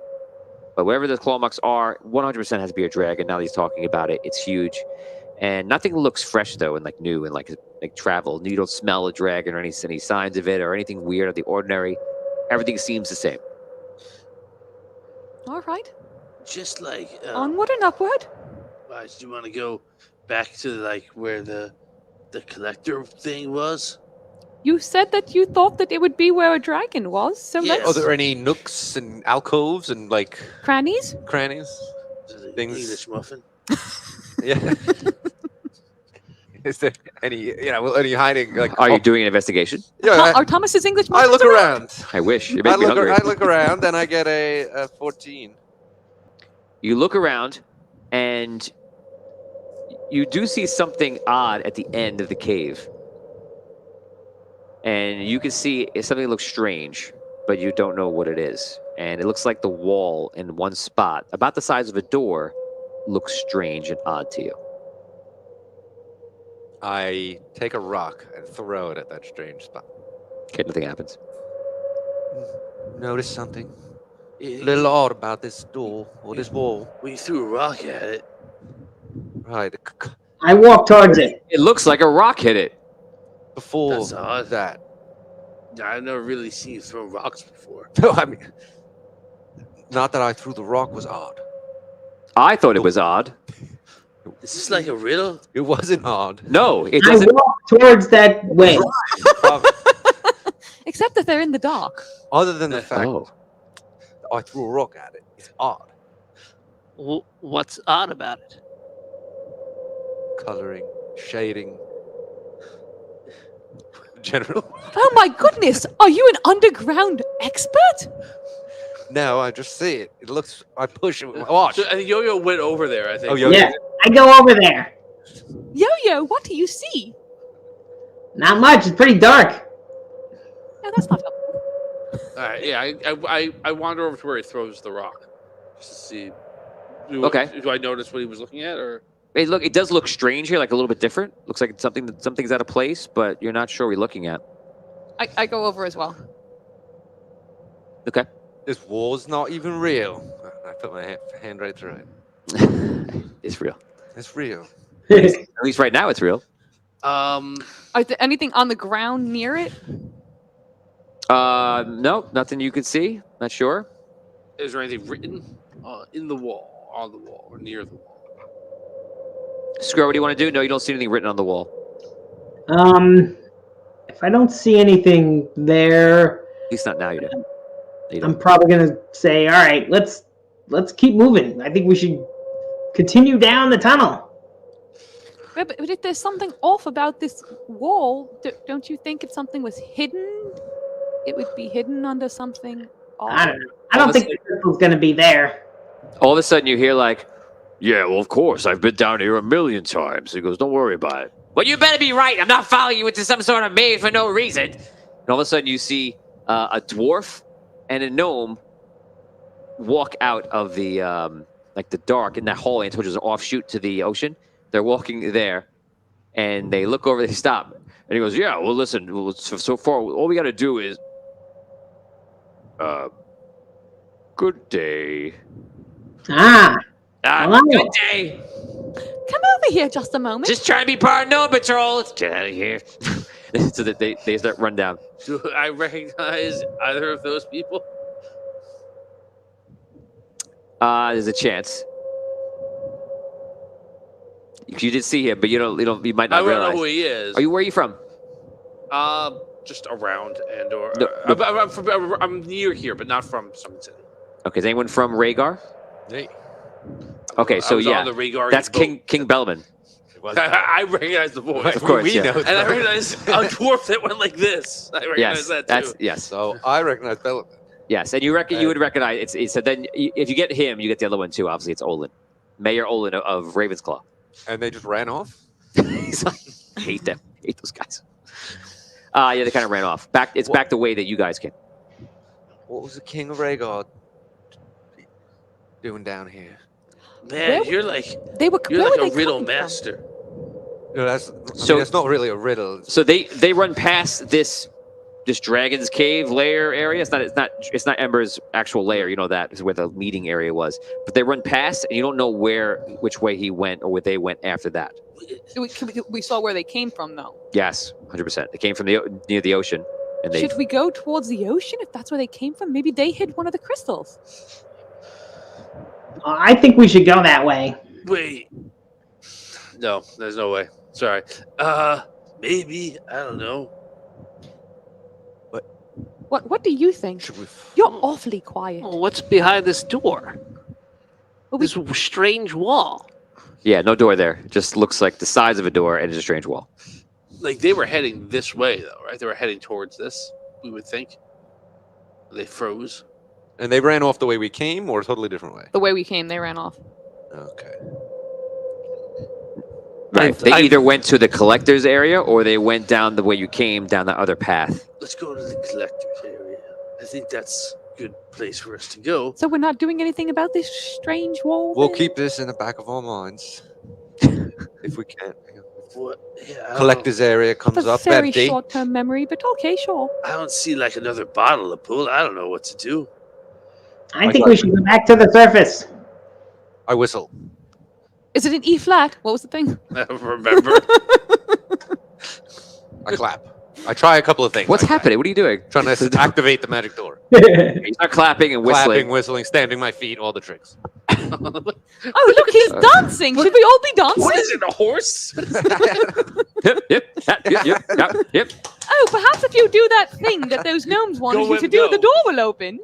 But wherever the claw marks are, 100% has to be a dragon. Now that he's talking about it, it's huge. And nothing looks fresh, though, and like new and like travel. You don't smell a dragon or any signs of it or anything weird or the ordinary. Everything seems the same. All right. Just like Onward and upward. do you want to go back to like where the collector thing was? You said that you thought that it would be where a dragon was, so Yes. Are let's... there any nooks and alcoves and like Crannies? crannies? Is it Things- English muffin? Yeah. Is there any any hiding like? Are you doing an investigation? Yeah, Are Thomas's English I muffins look around. I wish. You I make me look, hungry. I look around and I get a 14. You look around, and you do see something odd at the end of the cave. And you can see something that looks strange, but you don't know what it is. And it looks like the wall in one spot, about the size of a door, looks strange and odd to you. I take a rock and throw it at that strange spot. Okay, nothing happens. Notice something a Yeah, little odd about this door or this wall. we threw a rock at it. Right, I walk towards it. It looks like a rock hit it. Before That's odd. that. I've never really seen you throw rocks before. No, I mean, not that I threw the rock was odd. I thought it was odd. Is this like a riddle? It wasn't odd. No, it I doesn't. walk towards that way. Except that they're in the dark. Other than the fact Oh. that I threw a rock at it, it's odd. What's odd about it? Coloring, shading, general. Oh my goodness! Are you an underground expert? No, I just see it. It looks. I push it. Watch. So I think Yo-Yo went over there. I think. Oh, Yo-Yo. Yeah, I go over there. Yo-Yo, what do you see? Not much. It's pretty dark. No, that's not helpful. All right. Yeah. I wander over to where he throws the rock, just to see. Okay. Do I notice what he was looking at, or? It does look strange here, like a little bit different. Looks like it's something's out of place, but you're not sure what you're looking at. I go over as well. Okay. This war's not even real. I put my hand right through it. It's real. It's real. At least right now, it's real. Is there anything on the ground near it? No, nothing you can see. Not sure. Is there anything written in the wall, on the wall, or near the wall? Screw, what do you want to do? No, you don't see anything written on the wall. If I don't see anything there, At least not now. You don't. You I'm don't. probably gonna say, all right, let's keep moving. I think we should continue down the tunnel. Yeah, but if there's something off about this wall, don't you think if something was hidden, it would be hidden under something off? I don't know. I don't think the crystal's gonna be there. All of a sudden, you hear like, "Yeah, well, of course, I've been down here a million times." He goes, "Don't worry about it." Well, you better be right. I'm not following you into some sort of maze for no reason. And all of a sudden, you see a dwarf and a gnome walk out of the like the dark in that hallway, which is an offshoot to the ocean. They're walking there, and they look over. They stop, and he goes, "Yeah, well, listen. Well, so far, all we got to do is, good day." Hello. Good day. Come over here just a moment. Just trying to be part of Gnome Patrol. Let's get out of here. So that they start run down. Do I recognize either of those people? There's a chance. You did see him, but you might I not don't realize. know who he is. Where are you from? Just around and or No. I'm near here, but not from Summit City. Okay, is anyone from Rhaegar? Hey. Okay, I so was yeah, on the Rhaegar that's boat. King Bellman. I recognize the voice. Of course, we yeah. know. And I recognize a dwarf that went like this. I recognize Yes, that too. that's yes, So I recognize Bella. yes, and you would recognize it's so then if you get him, you get the other one too. Obviously, it's Olin, Mayor Olin of Ravensclaw. And they just ran off? He's like, I hate them. I hate those guys. Yeah, they kind of ran off. It's back the way that you guys came. What was the King of Rhaegar doing down here? Man, Where- you're like They were. you're where like were a they riddle coming from? master. No, that's not really a riddle. So they run past this dragon's cave lair area. It's not Ember's actual lair. You know that is where the meeting area was. But they run past, and you don't know which way he went or where they went after that. We saw where they came from, though. Yes, 100%. They came from near the ocean, and they. Should we go towards the ocean if that's where they came from? Maybe they hid one of the crystals. I think we should go that way. Wait. No, there's no way. Sorry. Maybe. I don't know. What do you think? Should we? You're awfully quiet. Oh, what's behind this door? Well, we- This strange wall. Yeah, no door there. Just looks like the size of a door, and it's a strange wall. Like they were heading this way though, right? They were heading towards this, we would think. They froze. And they ran off the way we came, or a totally different way? The way we came, they ran off. Okay. Right. They either went to the collector's area, or they went down the way you came, down the other path. Let's go to the collector's area. I think that's a good place for us to go. So we're not doing anything about this strange wall. We'll then? keep this in the back of our minds. If we can. What? Yeah, Collector's area That's comes a up very empty. short-term memory, but okay, sure. I don't see like another bottle to pull. I don't know what to do. I think we should go back to the surface. I whistle. Is it an E flat? What was the thing? I don't remember. I clap. I try a couple of things. What's like that. happening? What are you doing? Trying to activate the magic door. He's not clapping and whistling. Clapping, whistling, stamping my feet, all the tricks. Oh, look, he's dancing. Should we all be dancing? What is it, a horse? Yep. Oh, perhaps if you do that thing that those gnomes wanted you to do, the door will open.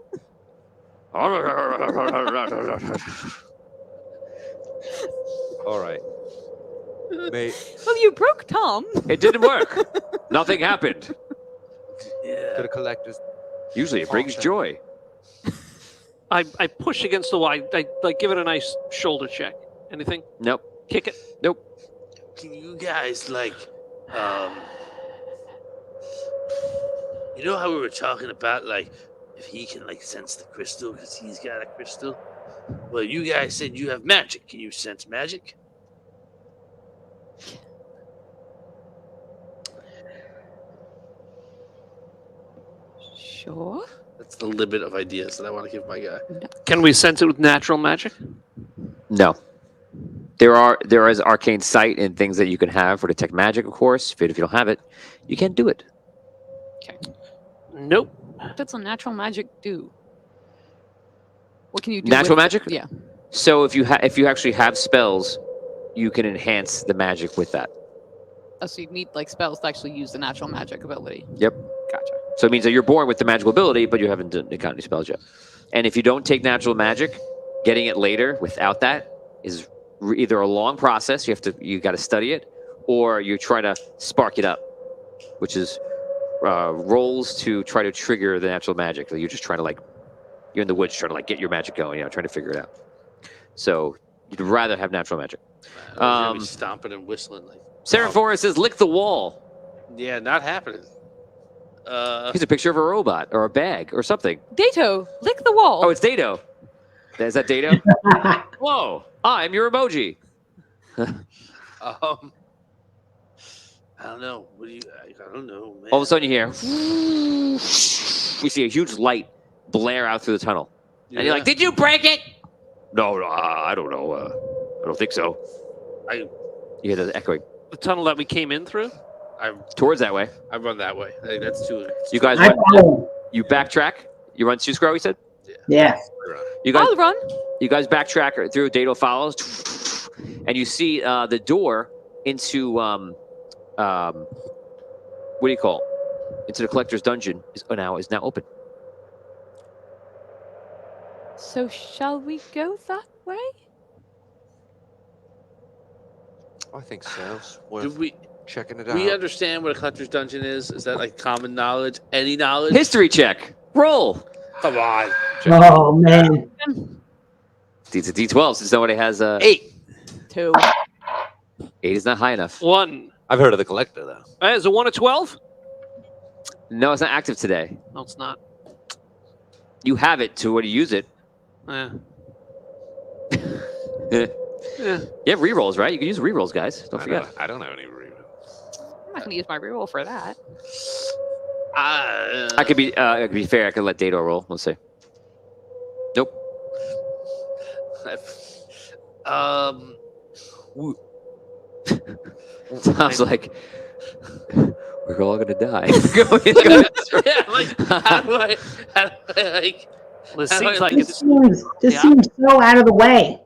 All right. Mate. Well, you broke Tom. It didn't work. Nothing happened. To the collectors. Usually it brings joy. I push against the wall. I like give it a nice shoulder check. Anything? Nope. Kick it. Nope. Can you guys you know how we were talking about if he can sense the crystal because he's got a crystal? Well, you guys said you have magic. Can you sense magic? Sure. That's the limit of ideas that I want to give my guy. Can we sense it with natural magic? No. There is arcane sight and things that you can have for detect magic, of course. If you don't have it, you can't do it. Nope. What does a natural magic do? What can you do? Natural with magic? It? Yeah. So if you actually have spells, you can enhance the magic with that. Oh, so you need spells to actually use the natural magic ability. Yep. Gotcha. So it means that you're born with the magical ability, but you haven't got any spells yet. And if you don't take natural magic, getting it later without that is either a long process. You got to study it, or you try to spark it up, which is rolls to try to trigger the natural magic. So you're just trying to you're in the woods trying to get your magic going, trying to figure it out. So you'd rather have natural magic. Really stomping and whistling Sarah Forrest says, "Lick the wall." Yeah, not happening. Here's a picture of a robot or a bag or something. Dato, lick the wall. Oh, it's Dato. Is that Dato? Hello, I'm your emoji. I don't know. What do you? I don't know, man. All of a sudden, you hear, you see a huge light blare out through the tunnel, and you're like, "Did you break it?" No, I don't know. I don't think so. You hear the echoing. The tunnel that we came in through? Towards that way. I run that way. I think that's too. You guys, you backtrack. You run Suscrow, he said. Yeah. You guys, I'll run. You guys backtrack through. Dato follows, and you see the door into what do you call it? Into the collector's dungeon is now open. So shall we go that way? I think so. It's Do worth we checking it out. we understand what a collector's dungeon is? Is that common knowledge? Any knowledge? History check. Roll. Come on. Oh man. It's a D12 since nobody has 8. 2. 8 is not high enough. 1. I've heard of the collector though. Is it 1 or 12? No, it's not active today. No, it's not. You have it to use it. Yeah. You have rerolls, right? You can use rerolls, guys. Don't forget. I don't have any rerolls. I'm not going to use my reroll for that. I could be fair. I could let Dato roll. Let's see. Nope. Sounds like we're all gonna die. How do I This seems like This it's seems so out of the way.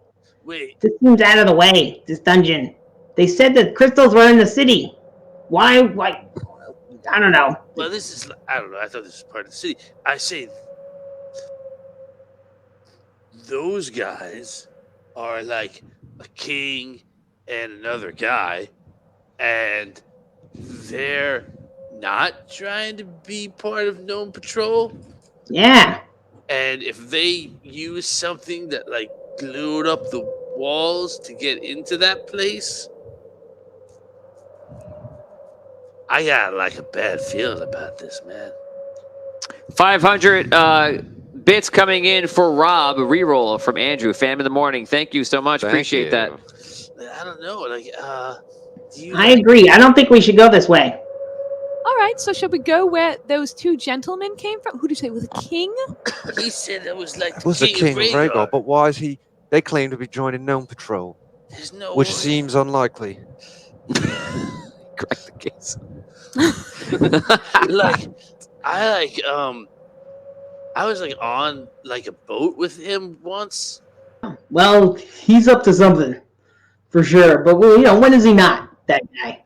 wait? This seems out of the way. This dungeon. They said that crystals were in the city. Why? I don't know. Well, this is I don't know. I thought this was part of the city. I say those guys are like a king and another guy, and they're not trying to be part of Gnome Patrol. Yeah. And if they use something that glued up the walls to get into that place, I got a bad feeling about this, man. 500 bits coming in for Rob. A reroll from Andrew. Fam in the morning. Thank you so much. Thank Appreciate you. that. I don't know. Do you? I agree. I don't think we should go this way. All right, so shall we go where those two gentlemen came from? Who did you say it was a king? He said it was It was the king of Rhaegar, but why is he? They claim to be joining Gnome Patrol. There's no which way. seems unlikely. Correct the case. Like, I was like on like a boat with him once. Well, he's up to something, for sure. But when is he not, that guy?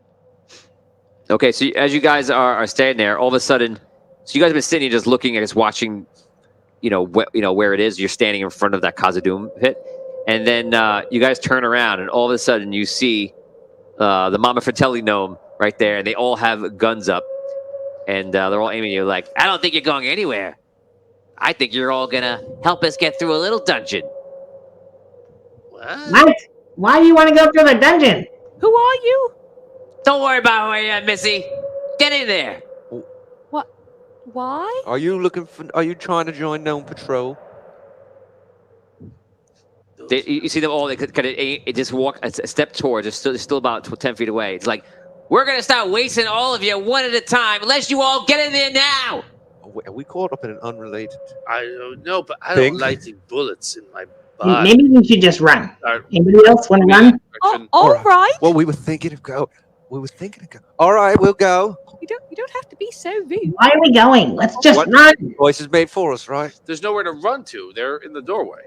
Okay, so as you guys are standing there, all of a sudden, so you guys have been sitting just looking at us, watching, where it is. You're standing in front of that Khazad-dûm pit, and then you guys turn around, and all of a sudden you see the Mama Fratelli gnome right there, and they all have guns up, and they're all aiming at you. Like, I don't think you're going anywhere. I think you're all gonna help us get through a little dungeon. What? Why do you want to go through the dungeon? Who are you? Don't worry about where you're at, Missy. Get in there. What? Why? Are you trying to join Gnome Patrol? You see them all. They kind of just walk a step towards. They're still about 10 feet away. It's like, we're gonna start wasting all of you one at a time, unless you all get in there now. Are we caught up in an unrelated? I don't know, but I Thing? don't like the bullets in my body. Maybe we should just run. Anybody else want to run? Oh, all right. Well, we were thinking of go. All right, we'll go. You don't have to be so rude. Why are we going? Let's just What? run. Choice is made for us, right? There's nowhere to run to. They're in the doorway.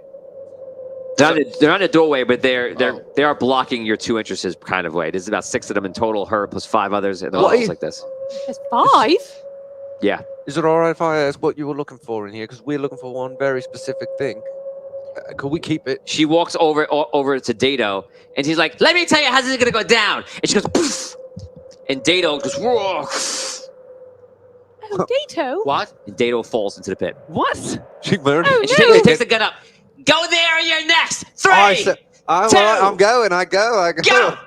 They're not in the doorway, but they are blocking your two entrances kind of way. There's about 6 of them in total. Her plus 5 others, and they're all like this. There's 5. Yeah. Is it all right if I ask what you were looking for in here? Because we're looking for one very specific thing. Could we keep it? She walks over to Dado, and she's like, "Let me tell you how this is gonna go down." And she goes, "Poof!" And Dado goes, "Whoa!" Oh, Dato. What? And Dado falls into the pit. What? She murdered. Oh, And she takes the gun up. Go there, you're next. 3, I'm 2, I'm going. I go. go.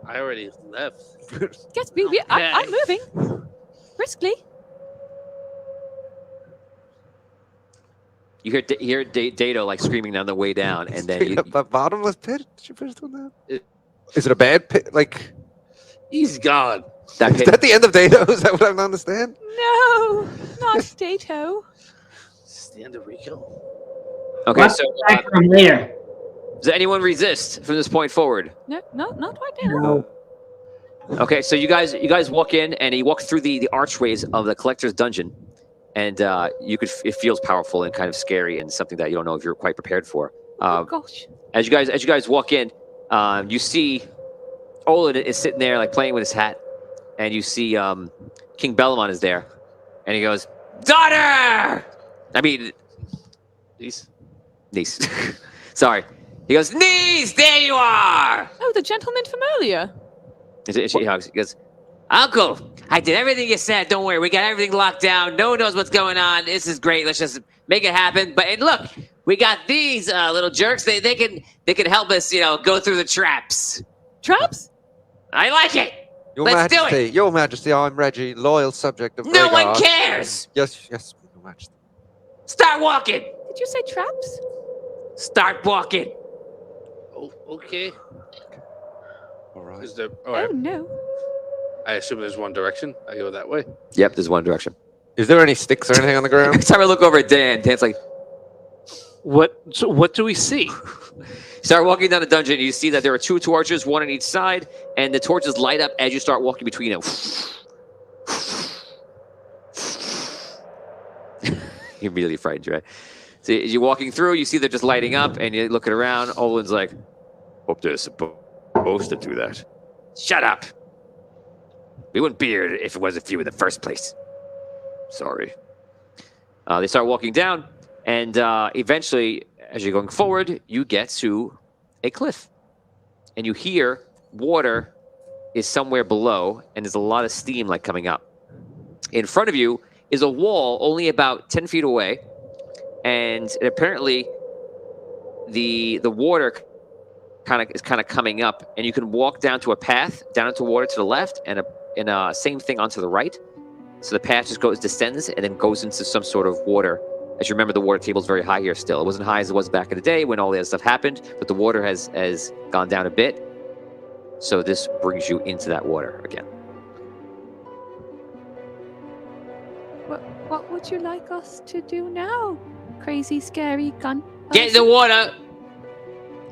I already left. Yes, I'm moving. Briskly. You hear Dado like screaming on the way down, and then Straight up a bottomless pit. She pushed on that. Is it a bad pit? Like, He's gone. that is pit. that the end of Dado? Is that what I don't understand? No, not Dato. Is this the end of Rico? Okay, We'll so back for him later. does anyone resist from this point forward? No, not right now. No. Okay, so you guys walk in, and you walk through the archways of the collector's dungeon, and it feels powerful and kind of scary, and something that you don't know if you're quite prepared for. Oh gosh. As you guys walk in, you see Olin is sitting there like playing with his hat, and you see King Bellamon is there, and he goes, "Daughter!" I mean, niece. Sorry. He goes, "Niece, there you are!" Oh, the gentleman from earlier. She hugs. He goes, "Uncle, I did everything you said. Don't worry. We got everything locked down. No one knows what's going on. This is great. Let's just make it happen. And look, we got these little jerks. They can help us, go through the traps. Traps? I like it. Your Let's do Majesty, it. Your Majesty, I'm Reggie, loyal subject of No Rhaegar. one cares. Yes, Your Majesty. Start walking. Did you say traps? Start walking." Oh, okay. All right. Is there? Oh no. I assume there's one direction. I go that way. Yep, there's one direction. Is there any sticks or anything on the ground? Every time I look over at Dan, Dan's like, What do we see? start walking down the dungeon. You see that there are 2 torches, one on each side, and the torches light up as you start walking between them. You're immediately frightened, right? So as you're walking through, you see they're just lighting up, and you're looking around. Olin's like, "Hope they're supposed to do that." "Shut up. We wouldn't be here if it wasn't for you in the first place." "Sorry." They start walking down, and eventually, as you're going forward, you get to a cliff. And you hear water is somewhere below, and there's a lot of steam like coming up. In front of you is a wall only about 10 feet away, and apparently the water is kind of coming up, and you can walk down to a path down into water to the left, and a same thing onto the right. So the path just descends and then goes into some sort of water. As you remember, the water table is very high here still. It wasn't high as it was back in the day when all the other stuff happened, but the water has gone down a bit. So this brings you into that water again. What would you like us to do now? Crazy, scary gun. Get in the water!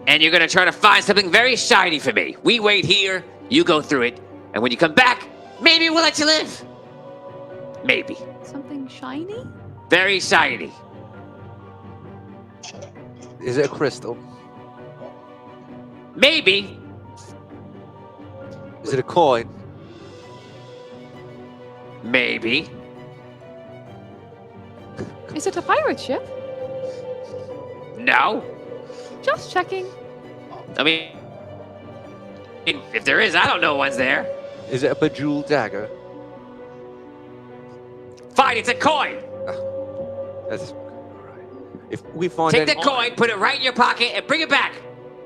and you're gonna try to find something very shiny for me. We wait here, you go through it, and when you come back, maybe we'll let you live. Maybe. Something shiny? Very shiny. Is it a crystal? Maybe. Is it a coin? Maybe. Is it a pirate ship? No. Just checking. I mean, if there is, I don't know one's there. Is it a bejeweled dagger? Fine, it's a coin. That's all right. If we find Take any, the coin, put it right in your pocket, and bring it back.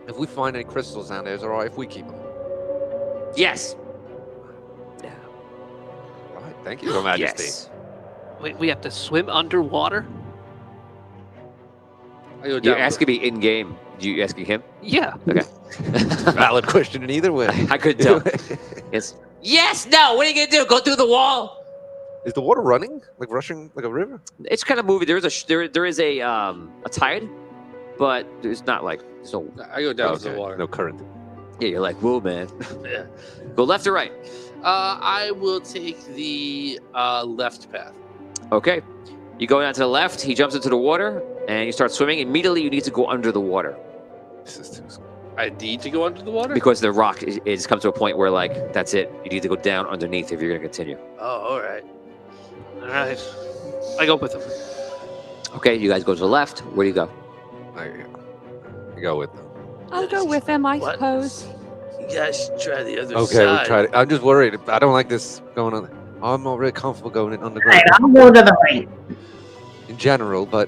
if we find any crystals down there, is it all right if we keep them? Yes. All right. Thank you, Your Majesty. Yes. Wait, we have to swim underwater? I go down. You're asking me in game. You asking him? Yeah. Okay. Valid question in either way. I couldn't tell. Yes. Yes. No. What are you gonna do? Go through the wall? Is the water running? Like rushing like a river? It's kind of moving. There is a tide, but there's not like there's no. I go down to Okay, the water. no current. Yeah, you're like, whoa, man. Yeah. Go left or right. I will take the left path. Okay. You go down to the left. He jumps into the water, and you start swimming. Immediately, you need to go under the water This is too scary. I need to go under the water? because the rock is come to a point where like that's it. You need to go down underneath if you're gonna continue. Oh, all right. All right. I go with him. Okay. You guys go to the left. Where do you go? I go with them. I'll go with him, I What? suppose. You guys should try the other Okay, side. we tried it. I'm just worried. I don't like this going on. I'm not really comfortable going in underground Right, I'll go to the right. in general, but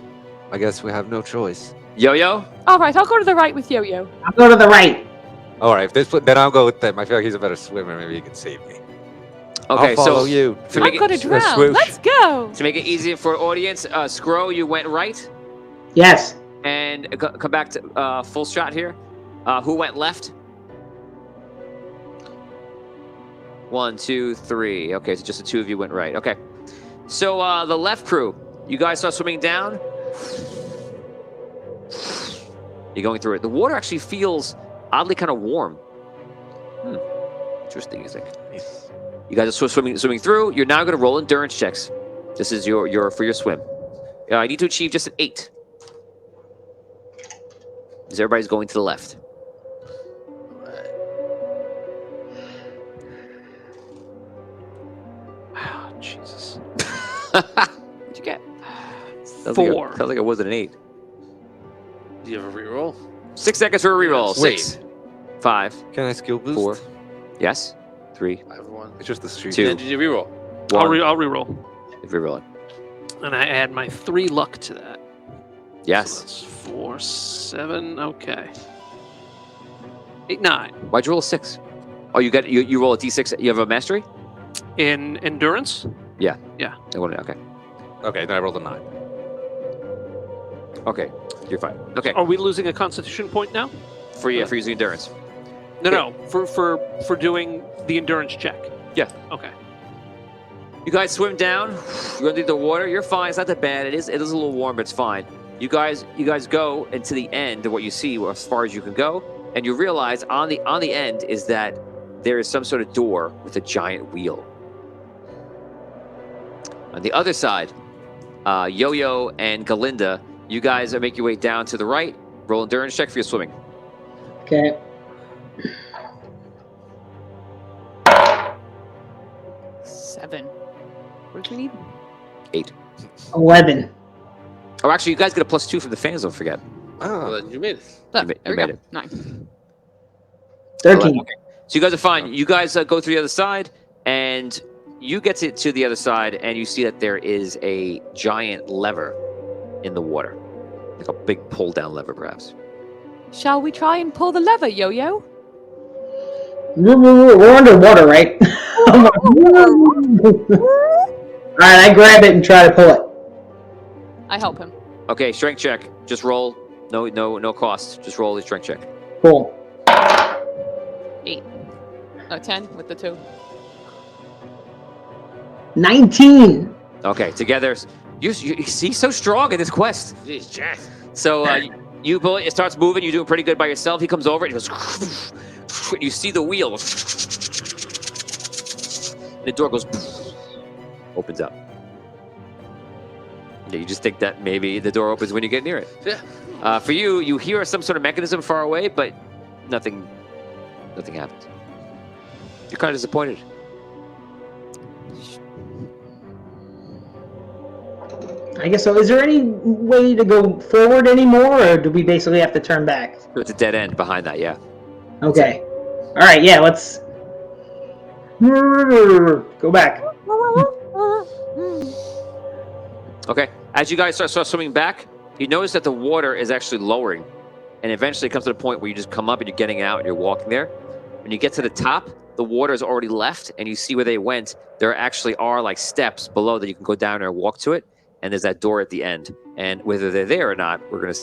I guess we have no choice. Yo-yo. All right, I'll go to the right with Yo-Yo. I'll go to the right. All right, then I'll go with them. I feel like he's a better swimmer. Maybe he can save me. Okay. I'll follow So you. to I'm make gonna it drown. swoosh. Let's go. to make it easier for audience, Scro, you went right, Yes. and come back to full shot here. Who went left? 1, 2, 3. Okay, so just the two of you went right. Okay. So the left crew, you guys start swimming down. You're going through it. The water actually feels oddly kind of warm. Interesting, you think? You guys are swimming through. You're now going to roll endurance checks. This is your for your swim. I need to achieve just an 8. Because everybody's going to the left. Oh, Jesus. What'd you get? Sounds 4. Like sounds like it wasn't an 8. Do you have a reroll? 6 seconds for a reroll. Wait. 6, 5, Can I skill boost? 4. Yes. 3, I have one. It's just the street. 2. And did you reroll? 1. I'll reroll. Rerolling. And I add my 3 luck to that. So Yes. that's 4, 7. Okay. 8, 9. Why'd you roll a 6? Oh, you roll a d6. You have a mastery? In endurance? I want to. Okay. Okay, then I rolled a 9. Okay. You're fine. Okay. Are we losing a constitution point now? For using endurance. No. For doing the endurance check. Yeah. Okay. You guys swim down. You're under the water. You're fine. It's not that bad. It is a little warm, but it's fine. You guys go into the end of what you see, as far as you can go, and you realize on the end is that there is some sort of door with a giant wheel. On the other side, Yo-Yo and Galinda, you guys make your way down to the right. Roll endurance check for your swimming. Okay. Seven. What do we need? 8. 11. Oh, actually, you guys get a +2 from the fans. Don't forget. Well, Oh, then you made it. Oh, You there we made go. it. 9. 13. Okay. So you guys are fine. You guys go through the other side, and you get to the other side, and you see that there is a giant lever in the water, like a big pull-down lever, perhaps. Shall we try and pull the lever, Yo-Yo? We're underwater, right? Alright, I grab it and try to pull it. I help him. Okay, strength check. Just roll. No cost. Just roll the strength check. Cool. 8. No, 10 with the 2. 19. Okay, together. You see, so strong in this quest. Jeez, Jack. So You pull it. It starts moving. You're doing pretty good by yourself. He comes over. And he goes. You see the wheel. The door goes. Opens up. Yeah, you just think that maybe the door opens when you get near it. Yeah. For you, you hear some sort of mechanism far away, but nothing happens. You're kind of disappointed. I guess so. Is there any way to go forward anymore, or do we basically have to turn back? It's a dead end behind that, yeah. Okay. All right. Yeah. Let's go back. Okay. As you guys start swimming back, you notice that the water is actually lowering, and eventually it comes to the point where you just come up and you're getting out and you're walking there. When you get to the top, the water is already left, and you see where they went. There actually are like steps below that you can go down there and walk to it, and there's that door at the end. And whether they're there or not, we're gonna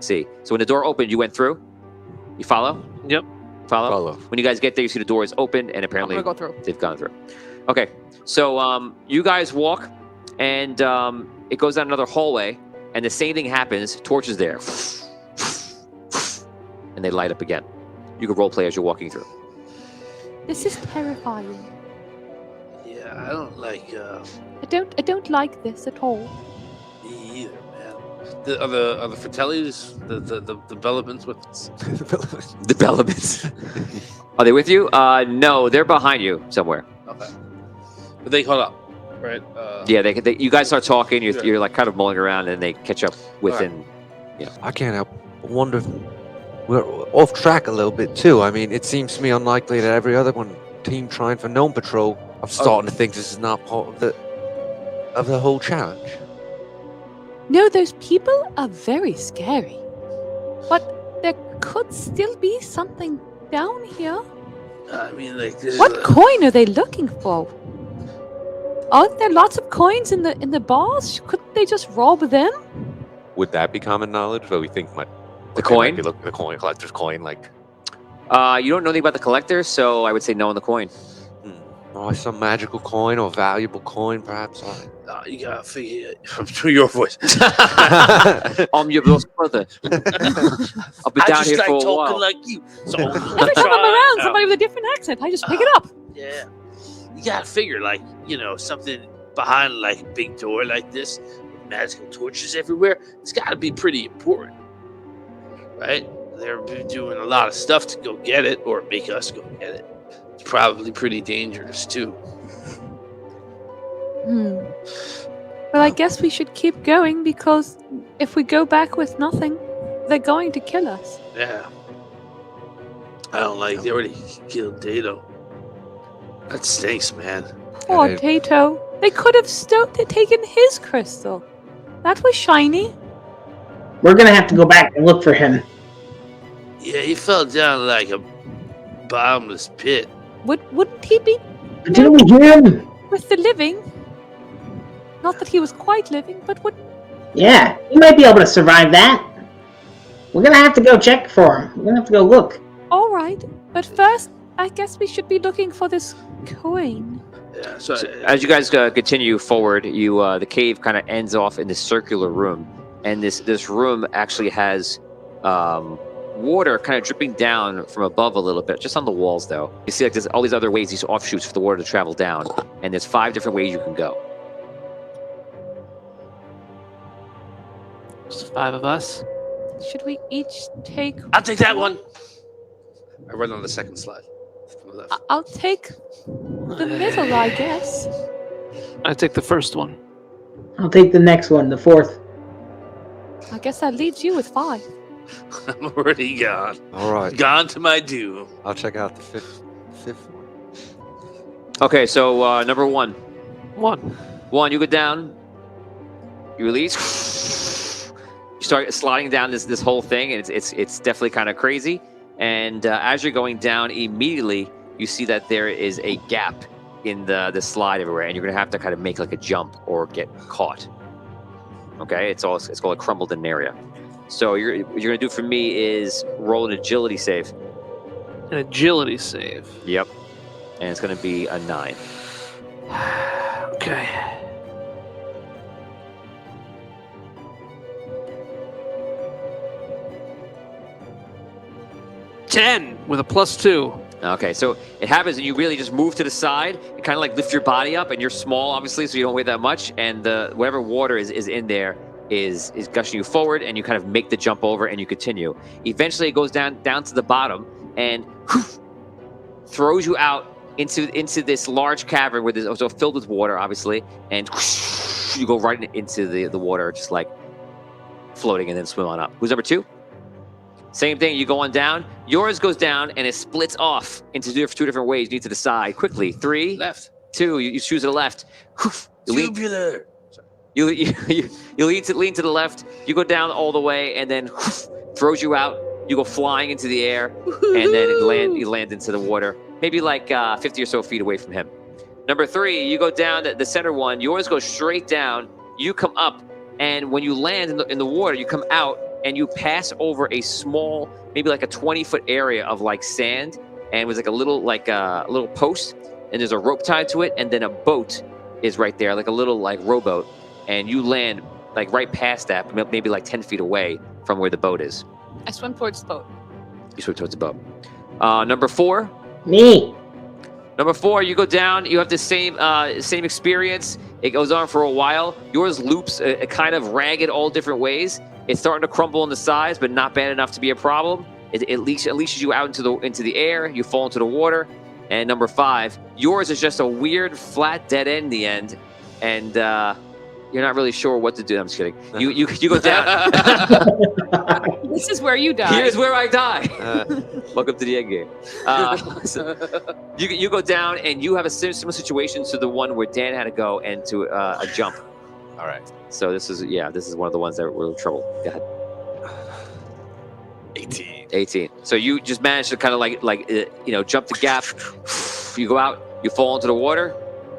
see. So when the door opened, you went through. You follow? Yep. Follow. When you guys get there, you see the door is open, and apparently I'm gonna go through. they've gone through. Okay. So you guys walk, and it goes down another hallway, and the same thing happens. Torches there, and they light up again. You can role play as you're walking through. This is terrifying. Yeah, I don't like I don't like this at all. me either, man. Are the Fratellis, the developments with Developments. Are they with you? No, they're behind you somewhere. Okay. But they caught up, right? Yeah, they you guys start talking. You're like kind of mulling around, and they catch up within. I can't help but wonder if we're off track a little bit too. I mean, it seems to me unlikely that every other team trying for Gnome Patrol. I'm starting to think this is not part of the whole challenge. No, those people are very scary. But there could still be something down here. I mean, like this. What coin are they looking for? Aren't there lots of coins in the bars? Couldn't they just rob them? Would that be common knowledge? Where we think The coin? Be looking at the coin, collector's coin, like. You don't know anything about the collector, so I would say no on the coin. Oh, some magical coin or valuable coin, perhaps. You gotta figure it from your voice. I'm your boss brother. I'll be I down just here like for a talking while. like you. So Every time I'm around somebody with a different accent, I just pick it up. Yeah, you gotta figure like something behind like a big door like this, with magical torches everywhere. It's gotta be pretty important, right? They're doing a lot of stuff to go get it or make us go get it. It's probably pretty dangerous too. Well, I guess we should keep going because if we go back with nothing, they're going to kill us. Yeah. I don't like. They already killed Dato. That stinks, man. Poor Tato. They could have taken his crystal. That was shiny. We're gonna have to go back and look for him. Yeah, he fell down like a bottomless pit. Wouldn't he be Didn't we hear him? with the living? Not that he was quite living, but would. Yeah, he might be able to survive that. We're gonna have to go check for him. We're gonna have to go look. All right, but first, I guess we should be looking for this coin. Yeah. So As you guys continue forward, the cave kind of ends off in this circular room, and this room actually has water kind of dripping down from above a little bit, just on the walls though. You see like there's all these other ways, these offshoots for the water to travel down, and there's 5 different ways you can go. There's 5 of us. Should we each take? I'll take that one. I run on the second slide. From the left. I'll take the middle, I guess. I take the first one. I'll take the next one, the 4th. I guess that leaves you with 5. I'm already gone. All right. Gone to my doom. I'll check out the fifth one. Okay, so number 1. 1. You go down. You release. You start sliding down this whole thing, and it's definitely kind of crazy. And as you're going down, immediately you see that there is a gap in the slide everywhere, and you're gonna have to kind of make like a jump or get caught. Okay, it's called a crumbled in area. So what you're gonna do for me is roll an agility save. An agility save. Yep, and it's gonna be a 9. Okay. 10 with a +2. Okay, so it happens, and you really just move to the side and kind of like lift your body up, and you're small, obviously, so you don't weigh that much. And the whatever water is in there is gushing you forward, and you kind of make the jump over, and you continue. Eventually, it goes down to the bottom, and throws you out into this large cavern where there's also filled with water, obviously, and you go right into the water, just like floating, and then swim on up. Who's number 2? Same thing, you go on down. Yours goes down, and it splits off into two different ways. You need to decide quickly. 3, Left. 2, you choose the left. Tubular. You lean to the left. You go down all the way, and then throws you out. You go flying into the air, and then you land into the water, maybe like 50 or so feet away from him. Number 3, you go down the center one. Yours goes straight down. You come up, and when you land in the water, you come out, and you pass over a small, maybe like a 20-foot area of like sand, and it was like a little post, and there's a rope tied to it, and then a boat is right there, like a little like rowboat, and you land like right past that, maybe like 10 feet away from where the boat is. I swim towards the boat. You swim towards the boat. Number 4. Me. Number 4, you go down. You have the same experience. It goes on for a while. Yours loops a kind of ragged, all different ways. It's starting to crumble in the sides, but not bad enough to be a problem. It leashes you out into the air. You fall into the water. And number 5, yours is just a weird, flat dead end in the end, and you're not really sure what to do. I'm just kidding. You go down. This is where you die. Here's where I die. Welcome to the end game. So you go down, and you have a similar situation to the one where Dan had to go and to a jump. All right. So this is one of the ones that were in trouble. Go ahead. 18. So you just managed to kind of like jump the gap. You go out, you fall into the water,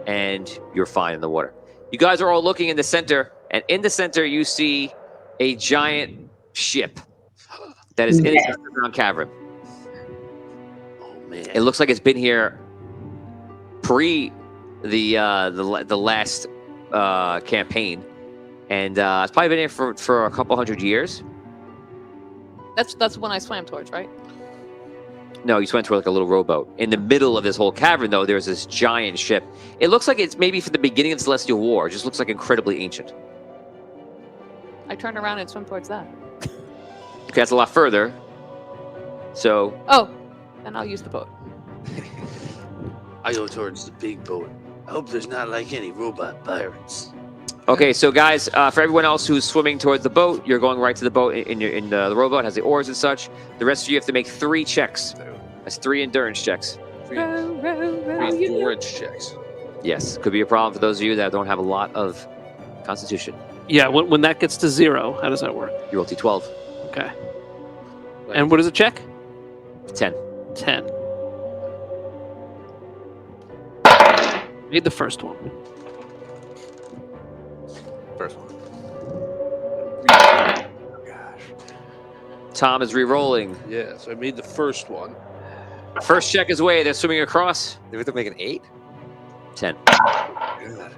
and you're fine in the water. You guys are all looking in the center, and in the center you see a giant ship that is in its underground cavern. Oh man! It looks like it's been here pre the last campaign, and it's probably been here for a couple hundred years. That's when I swam towards, right? No, you swam toward like a little rowboat. In the middle of this whole cavern, though, there's this giant ship. It looks like it's maybe from the beginning of the Celestial War. It just looks like incredibly ancient. I turn around and swim towards that. Okay, that's a lot further. So. Oh, then I'll use the boat. I go towards the big boat. I hope there's not like any robot pirates. Okay, so guys, for everyone else who's swimming towards the boat, you're going right to the boat in the rowboat, has the oars and such. The rest of you have to make 3 checks. That's 3 endurance checks. Row, row, row, you know. Endurance checks. Yes, could be a problem for those of you that don't have a lot of constitution. Yeah, when that gets to 0, how does that work? You roll T12. Okay. And what is a check? 10. 10. Made the first one. First one. Tom is re-rolling. Yeah, so I made the first one. First check is away. They're swimming across. Did we have to make an 8? 10. Good.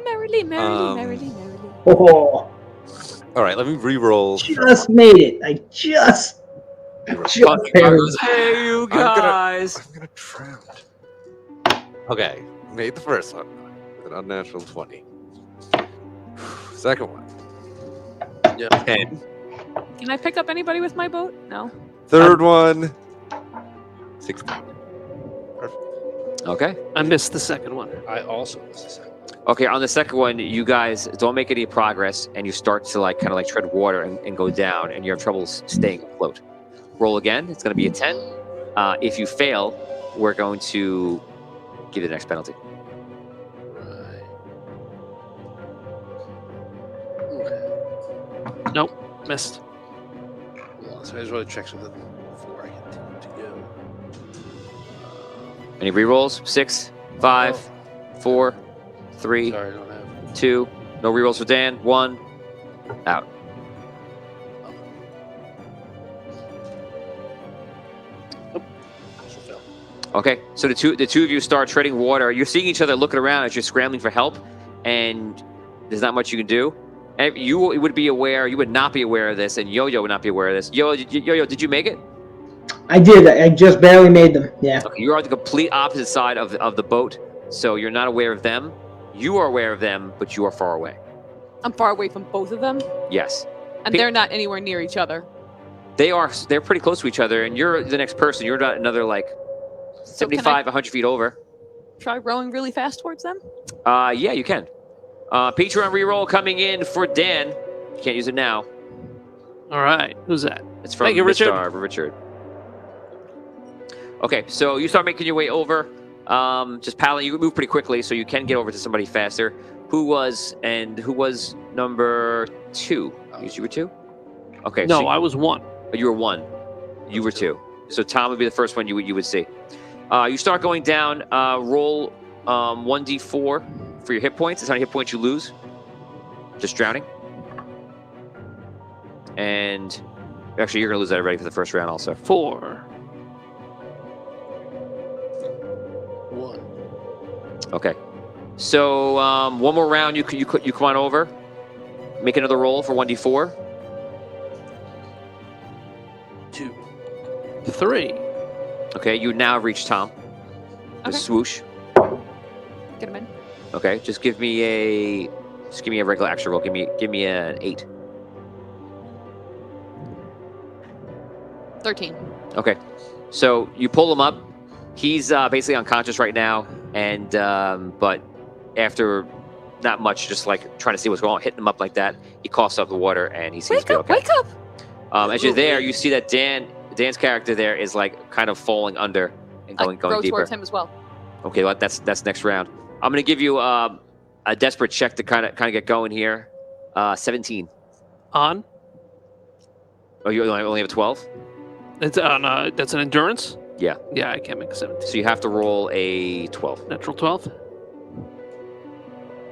Merrily, merrily, Um, merrily, merrily. Oh, All right, let me re-roll. just made it. I just barely. Hey, you guys. I'm gonna drown. Okay, made the first one with an unnatural 20. Second one. Yeah. 10. Can I pick up anybody with my boat? No. Third one. 16. Okay. I missed the second one. I also was the second. Okay, on the second one, you guys don't make any progress, and you start to kind of tread water and go down, and you have trouble staying afloat. Roll again. It's going to be a 10. If you fail, we're going to give you the next penalty. Right. Okay. Nope, missed. Hold on, so I just want to check something before I continue to go. Any rerolls? 6, 5, 4, 3, Sorry, I don't have. 2. No rerolls for Dan. 1. Out. Also failed. Okay, so the two of you start treading water. You're seeing each other looking around as you're scrambling for help, and there's not much you can do. And you would be aware, you would not be aware of this, and Yo-Yo would not be aware of this. Yo-Yo, did you make it? I did. I just barely made them. Yeah. Okay, you're on the complete opposite side of the boat, so you're not aware of them. You are aware of them, but you are far away. I'm far away from both of them, Yes. and they're not anywhere near each other. They're pretty close to each other, and you're the next person. You're not another like So can 75, 100 feet over. try rowing really fast towards them? Yeah, you can. Patreon reroll coming in for Dan. You can't use it now. All right. Who's that? It's from Thank you, Richard. Mr. Richard. Okay, so you start making your way over. Just paddling. You move pretty quickly, so you can get over to somebody faster. Who was number 2? You were 2? Okay. No, so I was 1. you were 1. You were 2. So Tom would be the first one you would see. You start going down. Roll 1d4 for your hit points. It's how many hit points you lose. Just drowning. And actually, you're gonna lose that already for the first round, also. 4. 1. Okay. So one more round. You come on over. Make another roll for 1d4. 2. 3. Okay. You now reach Tom. The Okay. swoosh. Get him in. Okay. Just give me a regular action roll. Give me an 8. 13. Okay. So you pull him up. He's basically unconscious right now, and but after not much, just like trying to see what's going on, hitting him up like that, he coughs up the water, and he seems to be okay. Wake up! As you're there, you see that Dan's character there is like kind of falling under and going row deeper. towards him as well. Okay, well, that's next round. I'm gonna give you a desperate check to kind of get going here. 17. On. Oh, you only have a 12. It's on. That's an endurance. Yeah. Yeah, I can't make a 17. So you have to roll a 12. Natural 12.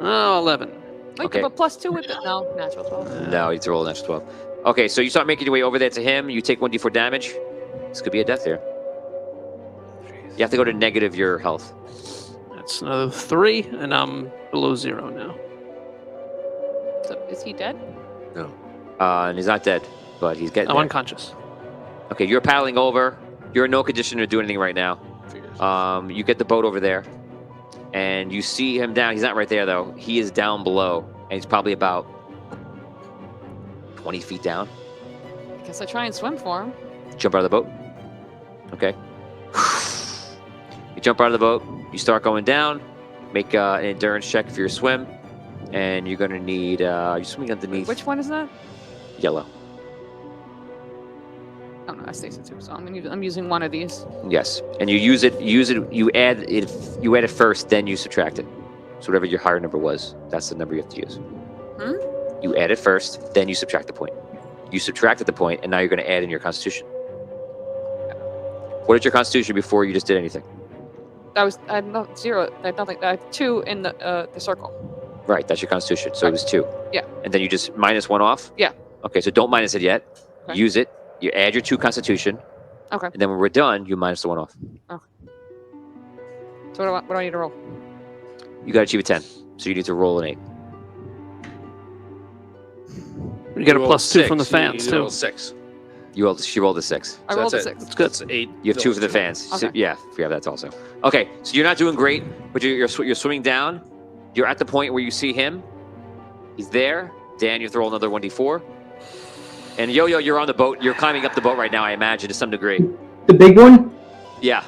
Oh, 11. Wait, Okay. but +2 with it? No, natural 12. No, you have to roll an extra 12. Okay, so you start making your way over there to him. You take 1d4 damage. This could be a death here. You have to go to negative your health. That's another 3, and I'm below 0 now. So is he dead? And he's not dead, but he's getting I'm there. unconscious. Okay, you're paddling over. You're in no condition to do anything right now. You get the boat over there, and you see him down. He's not right there, though. He is down below, and he's probably about 20 feet down. I guess I try and swim for him. Jump out of the boat. Okay. You jump out of the boat. You start going down. Make an endurance check for your swim, and you're going to need... you're swimming underneath Which one is that? yellow. Oh no, that's Station 2. So I'm using one of these. Yes, and you use it. You add it. You add it first, then you subtract it. So whatever your higher number was, that's the number you have to use. You add it first, then you subtract the point. You subtracted the point, and now you're going to add in your Constitution. What is your Constitution before you just did anything? I had 0. I had nothing. I had 2 in the circle. Right, that's your Constitution. So it was 2. Yeah. And then you just minus 1 off. Yeah. Okay, so don't minus it yet. Okay. Use it. You add your 2 Constitution. Okay. And then when we're done, you minus the 1 off. So what do I need to roll? You got to achieve a 10. So you need to roll an 8. You get a +2 from the fans, you too. roll 6. She rolled a 6. I So rolled a that's 6. That's good. That's 8. You have 2 for the fans. So, Okay. yeah, that's also. Okay, so you're not doing great, but you're swimming down. You're at the point where you see him. He's there. Dan, you have to roll another 1d4. And Yo-Yo, you're on the boat. You're climbing up the boat right now, I imagine, to some degree. The big one? Yeah.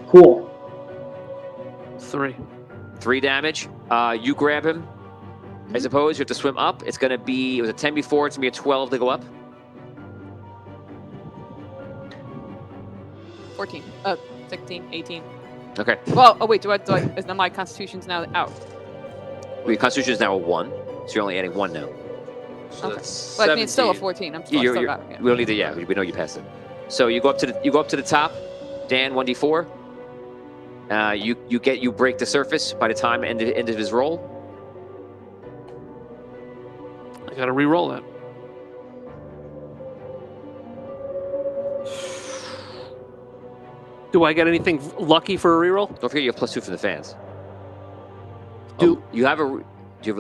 Cool. 3. 3 damage. You grab him. I suppose you have to swim up. It's going to be, it was a 10 before. It's going to be a 12 to go up. 14. 16, 18. Okay. Well, oh wait, is now my Constitution's now out? Well, your Constitution is now a 1, so you're only adding 1 now. So Okay. that's But I mean, it's still a 17. 14. I'm still, You're- still you're- got it. Yeah. We don't need to, yeah, we know you passed it. So you go up to the top. Dan, 1d4. You break the surface by the time end of his roll. I gotta re-roll that. Do I get anything lucky for a reroll? Don't forget you have +2 from the fans. Do- Do you have a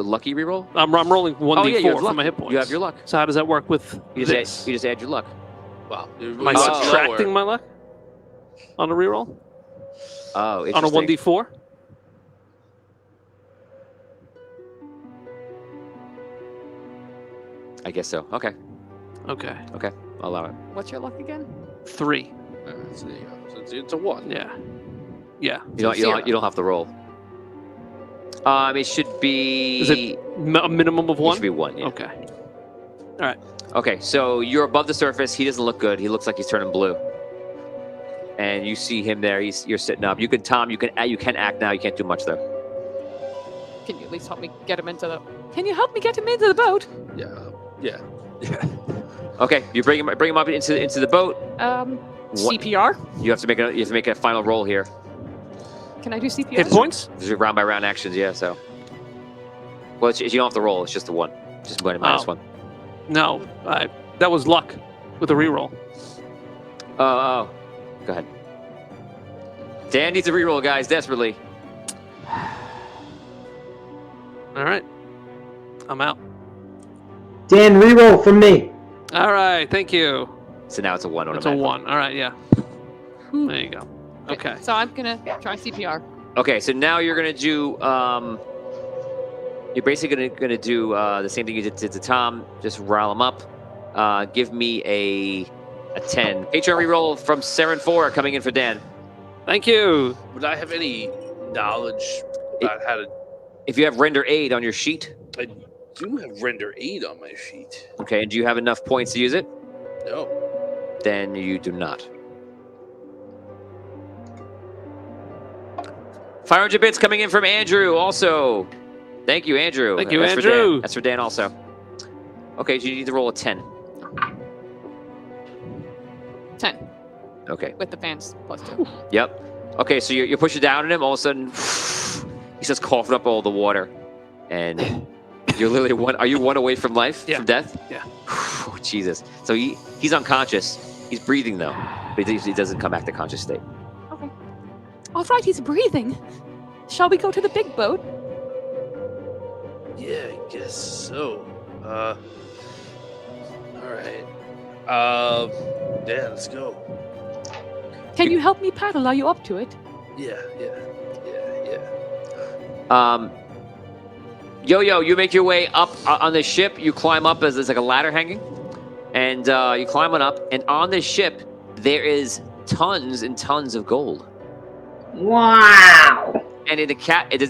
lucky reroll? I'm rolling 1d4 you have for luck. my hit points. You have your luck. So how does that work with You this? just add your luck. Wow. Am I Oh. subtracting my luck? on a reroll? Oh, On a interesting. 1d4? I guess so. Okay. Okay. I'll allow it. What's your luck again? 3. So there you go. So it's a 1. Yeah. Yeah. You don't have to roll. It should be. Is it a minimum of It 1? should be 1. Yeah. Okay. Okay, so you're above the surface. He doesn't look good. He looks like he's turning blue. And you see him there. You're sitting up. You can, Tom. You can act now. You can't do much though. Can you at least help me get him into the? Can you help me get him into the boat? Yeah. Okay, you bring him up into the boat. What- CPR. You have to make a final roll here. Can I do CPR? Hit points? These are round by round actions. Yeah. So. Well, you don't have to roll. It's just a 1. Just minus 1. No. That was luck with a reroll. Oh. Go ahead. Dan needs a reroll, guys, desperately. All right. I'm out. Dan, reroll from me. All right. Thank you. So now it's a 1 It's a automatically. 1. All right. Yeah. There you go. Okay. So I'm gonna try CPR. Okay, so now you're gonna do. You're basically gonna do the same thing you did to Tom. Just rile him up. Give me a 10. Patreon reroll from Saren 4 coming in for Dan. Thank you. Would I have any knowledge about how to? If you have render aid on your sheet, I do have render 8 on my sheet. okay, and do you have enough points to use it? No. Then you do not. 500 bits coming in from Andrew also. Thank you, Andrew. Thank you, That's for Andrew. Dan. That's for Dan also. Okay, so you need to roll a 10. 10 Okay. with the fans +2. Yep. Okay, so you're pushing down on him. All of a sudden, he starts coughing up all the water, and you're literally one. Are you 1 away from life? Yeah. From death? Yeah. Oh, Jesus. So he's unconscious. He's breathing though, but he doesn't come back to conscious state. All right, he's breathing. Shall we go to the big boat? Yeah, I guess so. All right. Yeah, let's go. Can you help me paddle? Are you up to it? Yeah. Yo, you make your way up on the ship. You climb up as there's like a ladder hanging, and you climb on up. And on the ship, there is tons and tons of gold. Wow. And in the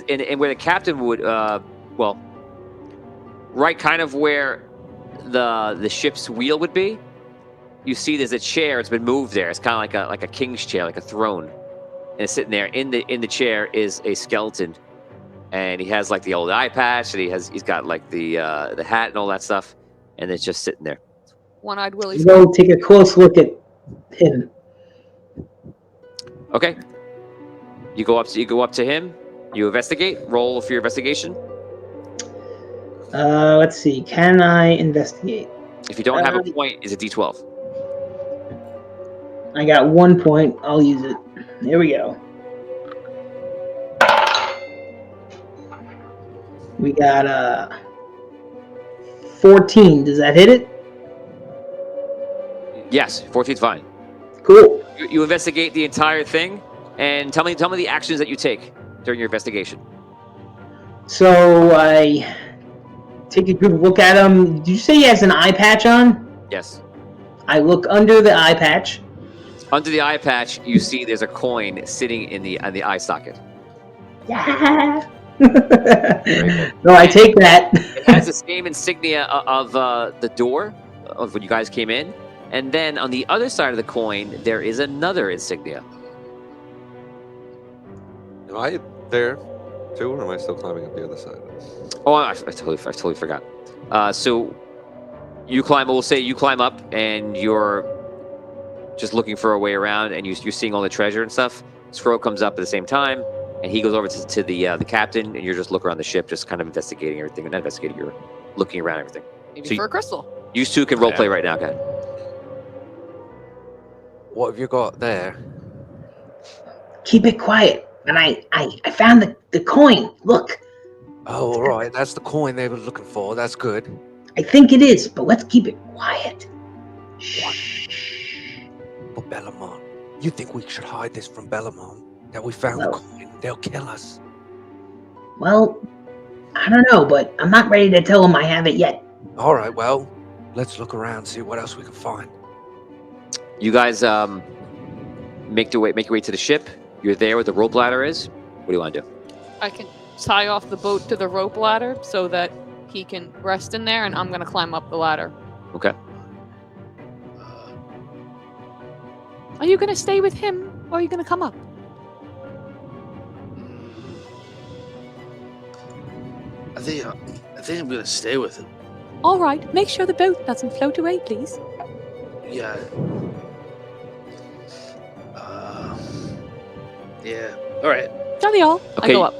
and where the captain would, right kind of where the ship's wheel would be, you see there's a chair. It's been moved there. It's kind of like a king's chair, like a throne, and it's sitting there. In the chair is a skeleton, and he has like the old eye patch, and he's got like the hat and all that stuff, and it's just sitting there. One-eyed Willie's. Go take a close look at him. Okay. You go up to him. You investigate. Roll for your investigation. Let's see. Can I investigate? If you don't have a point, is a D12. I got 1 point. I'll use it. There we go. We got 14. Does that hit it? Yes, 14's fine. Cool. You investigate the entire thing, and tell me the actions that you take during your investigation. So I take a good look at him. Did you say he has an eye patch on? Yes. I look under the eye patch. Under the eye patch, you see there's a coin sitting in the eye socket. Yeah. good. No, I take that. It has the same insignia of the door of when you guys came in, and then on the other side of the coin, there is another insignia. Am I there too, or am I still climbing up the other side? Oh, I totally forgot. So you climb. We'll say you climb up, and you're just looking for a way around, and you're seeing all the treasure and stuff. Scroll comes up at the same time, and he goes over to the captain, and you're just looking around the ship, just kind of investigating everything. Not investigating, you're looking around everything. Maybe So for a crystal. You two can role play right now, guys. What have you got there? Keep it quiet. And I found the coin. Look. Oh, all right. That's the coin they were looking for. That's good. I think it is, but let's keep it quiet. Shh. Put Bellamont. You think we should hide this from Bellamont? That we found the No. coin? They'll kill us. Well, I don't know, but I'm not ready to tell them I have it yet. All right, well, let's look around, see what else we can find. You guys make your way to the ship. You're there where the rope ladder is. What do you want to do? I can tie off the boat to the rope ladder so that he can rest in there, and I'm gonna climb up the ladder. Okay. Are you gonna stay with him, or are you gonna come up? I think I'm gonna stay with him. All right. Make sure the boat doesn't float away, please. Yeah. Yeah. All right. Jolly all. I Okay. go up.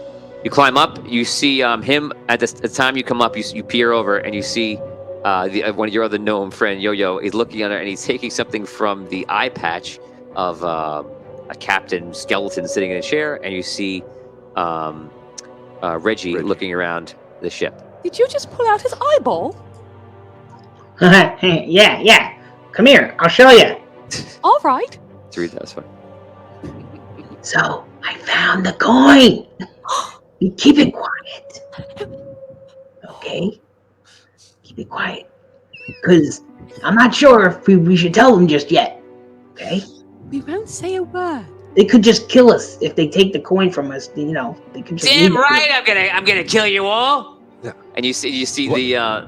You climb up. You see him at the time you come up. You peer over and you see one of your other gnome friend, Yo-Yo, is looking at her and he's taking something from the eye patch of a captain skeleton sitting in a chair. And you see Reggie looking around the ship. Did you just pull out his eyeball? Yeah. Come here, I'll show you. All right. To read that, that's fine. So, I found the coin. You keep it quiet. Okay? Keep it quiet. Because I'm not sure if we should tell them just yet. Okay? We won't say a word. They could just kill us if they take the coin from us. You know, they could just. Damn leave it. right, I'm gonna kill you all. Yeah. And you see the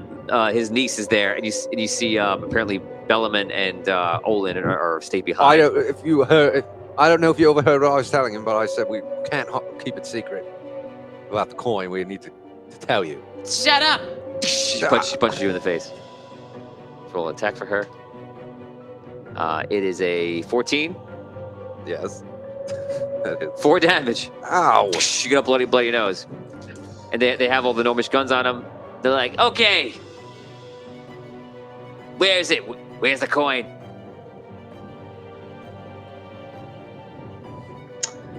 his niece is there, and you see apparently Bellaman and Olin are stayed behind. I don't know if you overheard what I was telling him, but I said we can't keep it secret about the coin. We need to tell you. Shut up! She punches you in the face. Roll an attack for her. It is a 14. Yes. That is. 4 damage. Ow! You get a bloody nose. And they have all the gnomish guns on them. They're like, okay. Where is it? Where's the coin?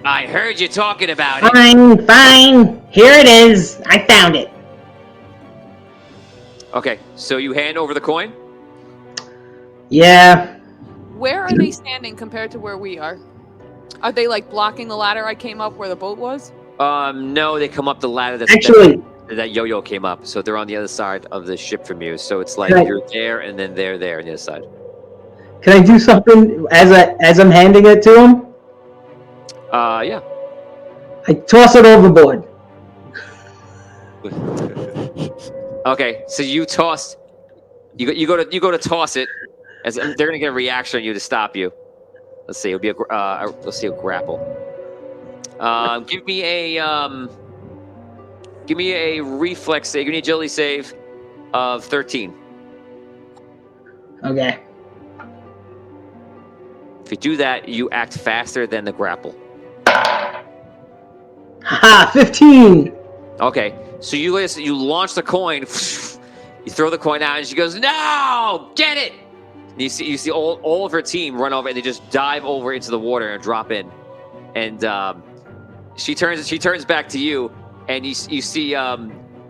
I heard you talking about it. Fine. Here it is. I found it. Okay, so you hand over the coin? Yeah. Where are they standing compared to where we are? Are they like blocking the ladder I came up where the boat was? No, they come up the ladder Actually, that Yo-Yo came up. So they're on the other side of the ship from you. So it's like Right. you're there and then they're there on the other side. can I do something as I'm handing it to him? Yeah. I toss it overboard. Okay, so you toss. You go to toss it, as they're gonna get a reaction on you to stop you. Let's see. It'll be let's see a grapple. Give me a reflex save. Give me an agility save of 13. Okay. If you do that, you act faster than the grapple. Haha, 15. Okay, so you launch the coin. You throw the coin out, and she goes, "No, get it!" And you see all of her team run over, and they just dive over into the water and drop in. And she turns back to you, and you see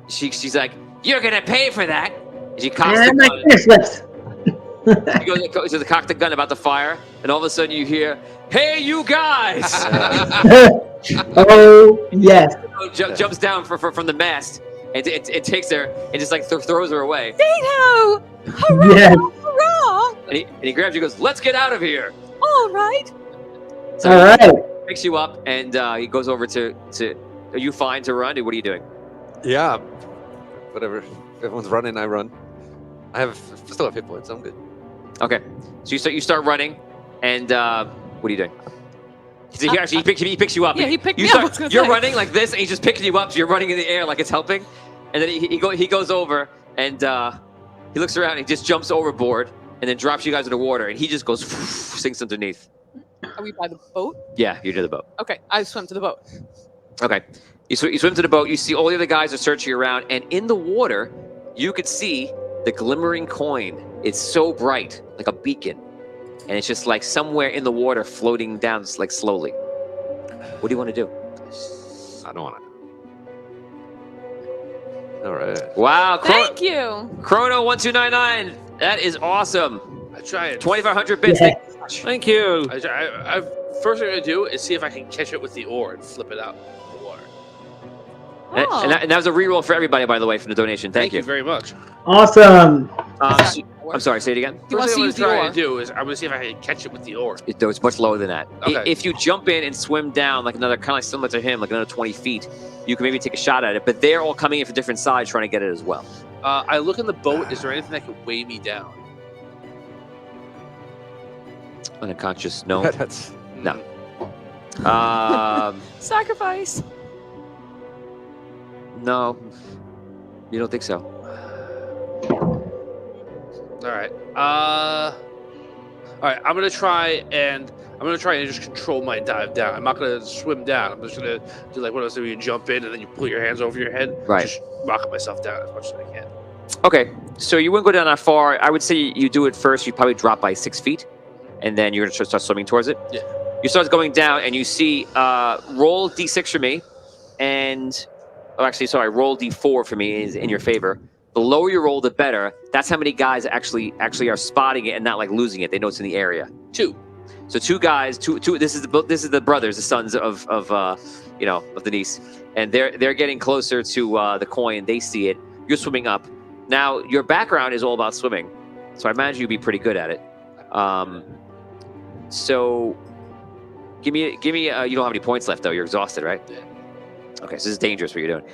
she's like, "You're gonna pay for that." And she cocks the My gun. finger slips. She goes to cock the gun about to fire, and all of a sudden you hear, "Hey, you guys!" Oh, yes. Jumps down from the mast, and it takes her and just like throws her away. Dino! Hurrah! Yes. Hurrah! And he grabs you and goes, "Let's get out of here." All right. So All right. he picks you up and he goes over to. Are you fine to run? What are you doing? Yeah. Whatever. If everyone's running, I run. Still have hit points. I'm good. Okay, so you start running, and what are you doing? So he picks you up. Yeah, he picked you me up, I was gonna You're say. running like this, and he's just picking you up. So you're running in the air like it's helping, and then he goes over and he looks around. And he just jumps overboard and then drops you guys in the water, and he just goes sinks underneath. Are we by the boat? Yeah, you're to the boat. Okay, I swim to the boat. Okay, you swim to the boat. You see all the other guys are searching around, and in the water, you could see the glimmering coin. It's so bright, like a beacon, and it's just like somewhere in the water, floating down like slowly. What do you want to do? I don't want to. All right. Wow, Thank you. Chrono 1299. That is awesome. I tried. 2,500 bits. Yes. much. Thank you. First thing I'm gonna do is see if I can catch it with the oar and flip it out in the water. Oh. And that was a reroll for everybody, by the way, from the donation. Thank you. very much. Awesome. I'm sorry, say it again. He First wants to thing use I'm the trying oar. to do is I'm gonna see if I can catch it with the oar. It's much lower than that. Okay. If you jump in and swim down, like another, kind of like similar to him, like another 20 feet, you can maybe take a shot at it. But they're all coming in from different sides trying to get it as well. I look in the boat. Is there anything that could weigh me down? Unconscious, no. That's No. Um, Sacrifice. no. You don't think so? All right. All right. I'm gonna try and just control my dive down. I'm not gonna swim down. I'm just gonna do like what else do you jump in and then you pull your hands over your head. Right. Just rock myself down as much as I can. Okay, so you wouldn't go down that far. I would say you do it first. You probably drop by 6 feet, and then you're gonna start swimming towards it. Yeah. You start going down, and you see roll d6 for me, and roll d4 for me is in your favor. The lower you roll, the better. That's how many guys actually are spotting it and not like losing it. They know it's in the area. 2. So 2 guys, two. This is the brothers, the sons of Denise, and they're getting closer to the coin. They see it. You're swimming up. Now your background is all about swimming, so I imagine you'd be pretty good at it. So give me. You don't have any points left though. You're exhausted, right? Yeah. Okay, so this is dangerous what you're doing.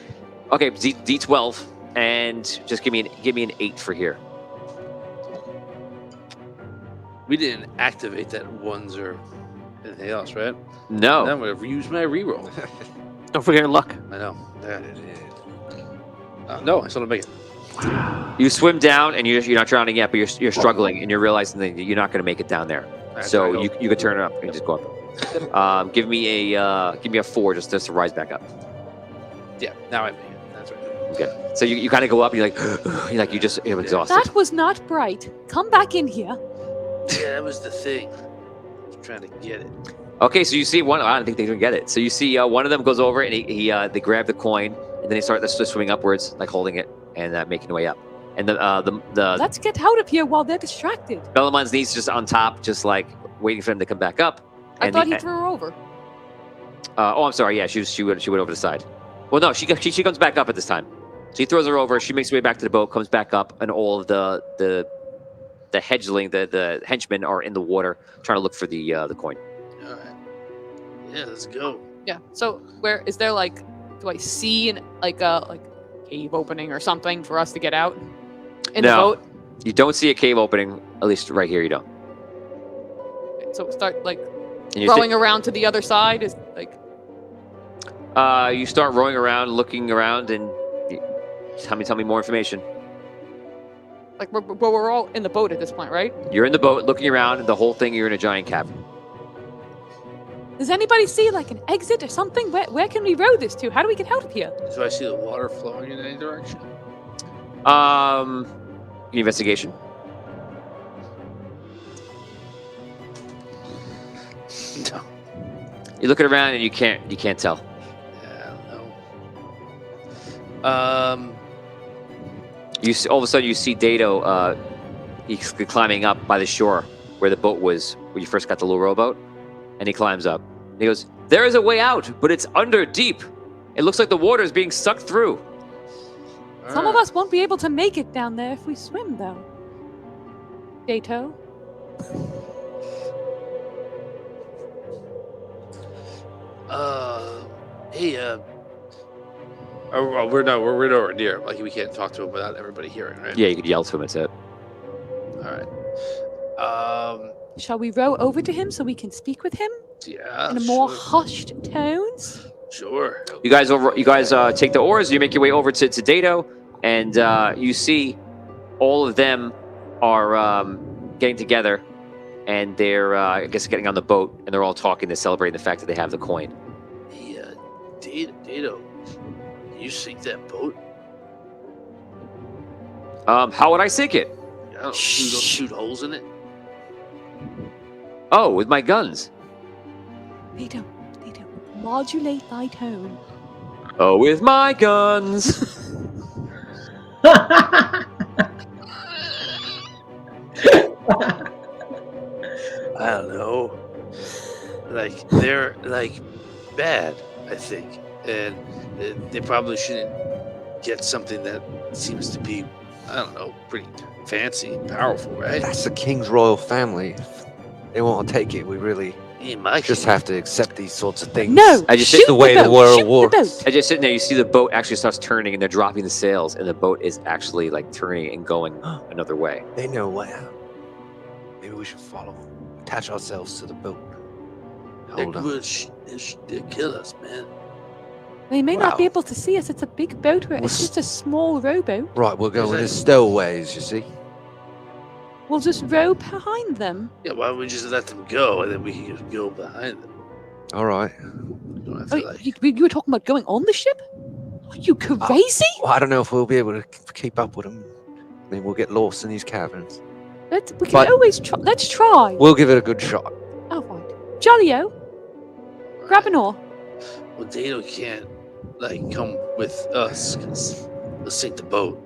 Okay, D12, and just give me an 8 for here. We didn't activate that ones or anything else, right? No. Then I'm gonna use my reroll. Don't forget your luck. I know. Yeah. No, I still don't make it. You swim down, and you're not drowning yet, but you're struggling, and you're realizing that you're not going to make it down there. Right, So I you could turn it up and just go up. Give me a 4 just to rise back up. Yeah, now I make it. That's right. Okay. So you kind of go up, and you're like you're exhausted. That was not bright. Come back in here. Yeah, that was the thing. I was trying to get it. Okay, so you see one. I don't think they can get it. So you see one of them goes over, and they grab the coin, and then they start swimming upwards, like holding it and making their way up. And the Let's get out of here while they're distracted. Bellamon's knees just on top, just like waiting for them to come back up. I And thought the- he threw her over. Oh, I'm sorry. Yeah, she went over the side. Well, no, she comes back up at this time. So he throws her over. She makes her way back to the boat, comes back up, and all of the hedgeling, the henchmen are in the water trying to look for the coin. All right. Yeah, let's go. Yeah. So where is there like? Do I see like cave opening or something for us to get out in the No. boat? You don't see a cave opening, at least right here. You don't. So start like And you rowing around to the other side is like. you start rowing around, looking around, and tell me more information. Like we're all in the boat at this point, right? You're in the boat, looking around, and the whole thing you're in a giant cavern. Does anybody see like an exit or something? Where can we row this to? How do we get out of here? Do I see the water flowing in any direction? Investigation. No. You look around and you can't tell. Yeah, I don't know. You see, all of a sudden you see Dato. He's climbing up by the shore where the boat was, where you first got the little rowboat, and he climbs up. And he goes, "There is a way out, but it's under deep. It looks like the water is being sucked through." Some of us won't be able to make it down there if we swim, though. Dato. Hey, we're nowhere near him. Like we can't talk to him without everybody hearing, right? Yeah, you could yell to him. That's it. All right. Shall we row over to him so we can speak with him Yeah. in a more sure. hushed tones? Sure. You guys take the oars. You make your way over to Dato, and you see all of them are getting together, and they're I guess getting on the boat, and they're all talking. They're celebrating the fact that they have the coin. Hey, Dato, can you sink that boat? How would I sink it? I don't shoot holes in it. Oh, with my guns. Dato, modulate thy tone. Oh, with my guns. I don't like they're like bad, I think, and they probably shouldn't get something that seems to be, I don't know, pretty fancy and powerful, right? That's the king's royal family. If they won't take it. We really In my just have to accept these sorts of things. No, I just shoot the way the boat, world shoot works. The boat. As you're sitting there, you see the boat actually starts turning, and they're dropping the sails, and the boat is actually like turning and going another way. They know where. Maybe we should follow. Attach ourselves to the boat. Hold on. They'll kill us, man. They may not be Wow. able to see us. It's a big boat. It's just a small rowboat. Right, we're going that- as stowaways, you see. We'll just row behind them. Yeah, why don't we just let them go and then we can just go behind them? All right. We don't have Oh, to, like, you were talking about going on the ship? Are you crazy? Well, I don't know if we'll be able to keep up with them. I mean, we'll get lost in these caverns. We can but- always try. Let's try. We'll give it a good shot. Oh, right. Jolly-o, grab an oar. well, Dado can't like come with us because they'll sink the boat.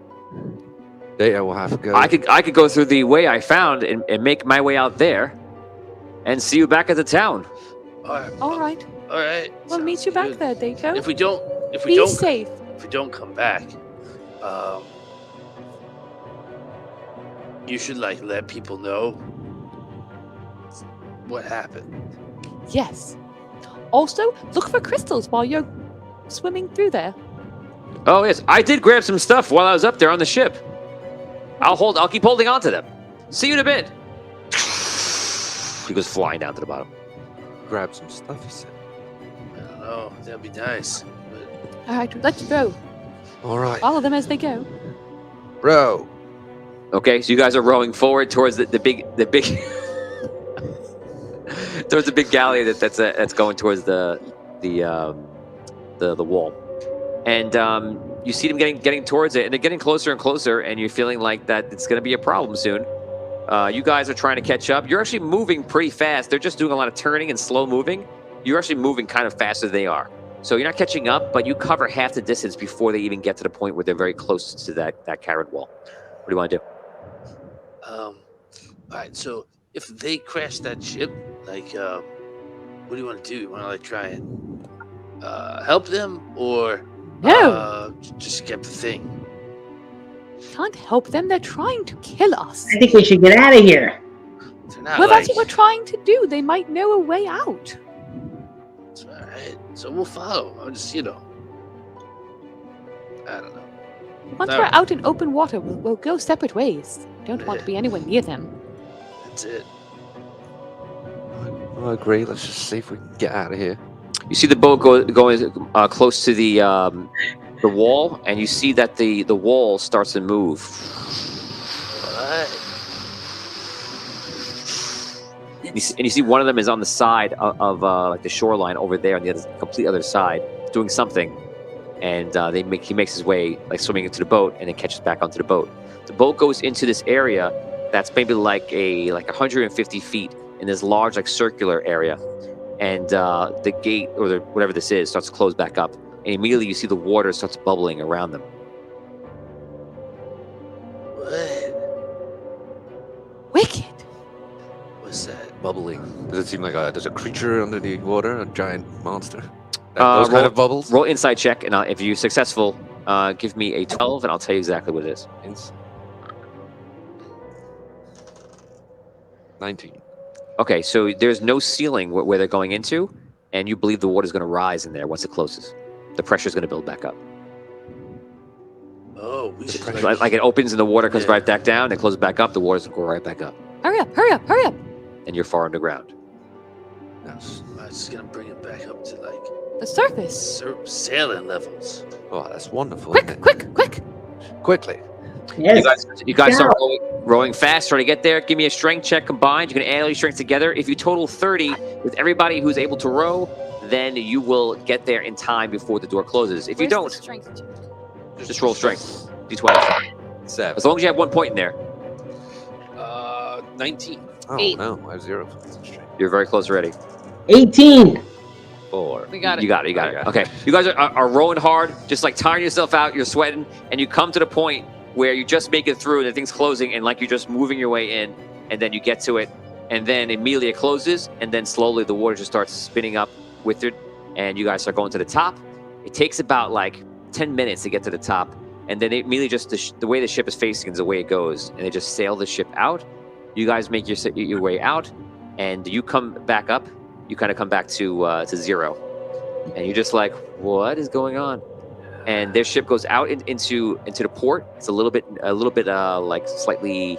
Data will have to go. I could go through the way I found and make my way out there, and see you back at the town. All right. All right. We'll meet sounds you back good. there, Dato. If we Be don't, safe. if we don't come back, you should like let people know what happened. Yes. Also, look for crystals while you're swimming through there. Oh yes, I did grab some stuff while I was up there on the ship. I'll keep holding on to them. See you in a bit. He goes flying down to the bottom. grab some stuff, he said. I don't know. That'd be nice. But All right, let's row. All right. Follow them as they go. Row. Okay, so you guys are rowing forward towards the big towards the big galley that's going towards the wall, and you see them getting towards it, and they're getting closer and closer, and you're feeling like that it's going to be a problem soon. You guys are trying to catch up. You're actually moving pretty fast. They're just doing a lot of turning and slow moving. You're actually moving kind of faster than they are. So you're not catching up, but you cover half the distance before they even get to the point where they're very close to that carried wall. What do you want to do? all right. So if they crash that ship, like, what do you want to do? You want to like try and help them, or No, just get the thing? can't help them. They're trying to kill us. I think we should get out of here. They're not Well, like, that's what we're trying to do. They might know a way out. It's all right. So we'll follow. I'll just, I don't know. Once No. we're out in open water, we'll go separate ways. Don't want to be anywhere near them. That's it. I agree. Let's just see if we can get out of here. You see the boat going close to the wall, and you see that the wall starts to move. All right. And you see one of them is on the side of like the shoreline over there on the complete other side, doing something, and he makes his way like swimming into the boat, and then catches back onto the boat. The boat goes into this area that's maybe like 150 feet in this large like circular area, and the gate or whatever this is starts to close back up, and immediately you see the water starts bubbling around them. What? Wicked. What's that? Bubbling. Does it seem like there's a creature under the water, a giant monster? Uh, Those kind roll- of bubbles? Roll insight check, and if you're successful, give me a 12, and I'll tell you exactly what it is. 19. Okay, so there's no ceiling where they're going into, and you believe the water's going to rise in there once it closes. The pressure's going to build back up. Oh, we should Like it opens and the water comes Yeah. right back down, and closes back up, the water's going to go right back up, Hurry up, hurry up, hurry up. and you're far underground. Yes. I'm just gonna bring it back up to like The surface. sailing levels. Oh, that's wonderful. Quick, isn't it? quick, quick. Quickly. Yes. You guys start rowing fast, trying to get there. Give me a strength check combined. You can add all your strengths together. If you total 30 with everybody who's able to row, then you will get there in time before the door closes. If you Where's the don't, strength check? just roll strength. D12. 7. As long as you have 1 point in there, 19. Oh, 8. no. I have 0. you're very close already. 18. 4. We got it. You got it. Okay. You guys are rowing hard, just like tiring yourself out. You're sweating, and you come to the point where you just make it through, the thing's closing, and like you're just moving your way in, and then you get to it, and then immediately it closes, and then slowly the water just starts spinning up with it, and you guys start going to the top. It takes about like 10 minutes to get to the top, and then it immediately just the way the ship is facing is the way it goes, and they just sail the ship out. You guys make your way out, and you come back up. You kind of come back to zero, and you're just like, what is going on? And their ship goes out into the port. It's a little bit like slightly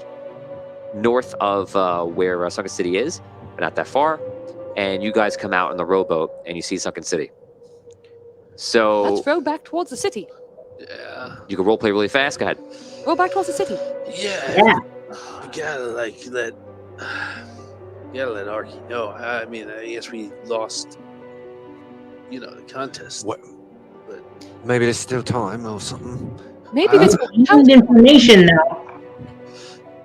north of where Sunken City is, but not that far. And you guys come out in the rowboat, and you see Sunken City. So Let's row back towards the city. Yeah. you can roleplay really fast. Go ahead. Row back towards the city. Yeah. Yeah. You gotta let Arky know. I mean, I guess we lost, the contest. What? Maybe there's still time or something. Maybe this will You help. need information now.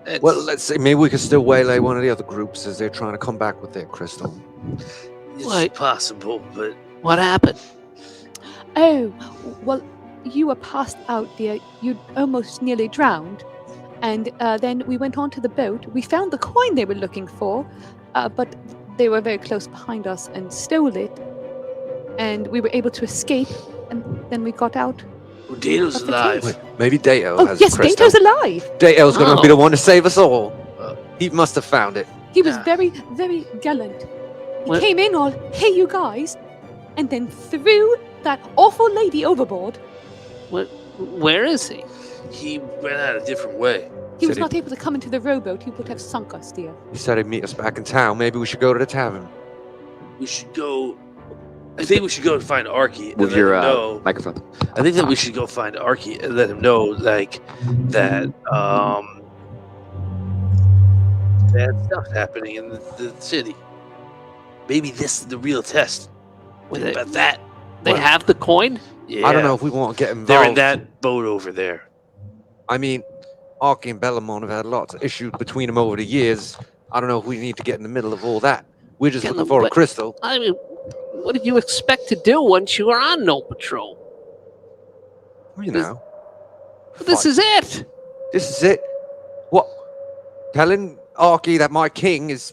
It's- Well, let's see. Maybe we could still waylay one of the other groups as they're trying to come back with their crystal. it's What? possible, but What happened? Oh, well, you were passed out, dear. You'd almost nearly drowned. And then we went onto the boat. We found the coin they were looking for, but they were very close behind us and stole it. And we were able to escape, and then we got out. Dato's Of the alive. cave. Wait, maybe Dato Oh, has yes, the crystal. Dato's alive. Dato's going to be Oh. the one to save us all. Uh, He must have found it. He was Yeah. very, very gallant. He What- came in all, hey, you guys, and then threw that awful lady overboard. Where is he? He went out a different way. He was Said he- not able to come into the rowboat. He would have sunk us, dear. He said he'd meet us back in town. Maybe we should go to the tavern. We should go. I think we should go and find Arky and With let your him know. microphone. I think that we should go find Arky and let him know, like, that bad stuff happening in the city. Maybe this is the real test. With Think it- about that. They have the coin? Yeah. I don't know if we want to get involved. They're in that boat over there. I mean, Arky and Bellamont have had lots of issues between them over the years. I don't know if we need to get in the middle of all that. We're just Yeah, looking for a but- crystal. I mean, what did you expect to do once you were on Gnome Patrol? You know. This Fine. is it. This is it. What? Telling Arky that my king is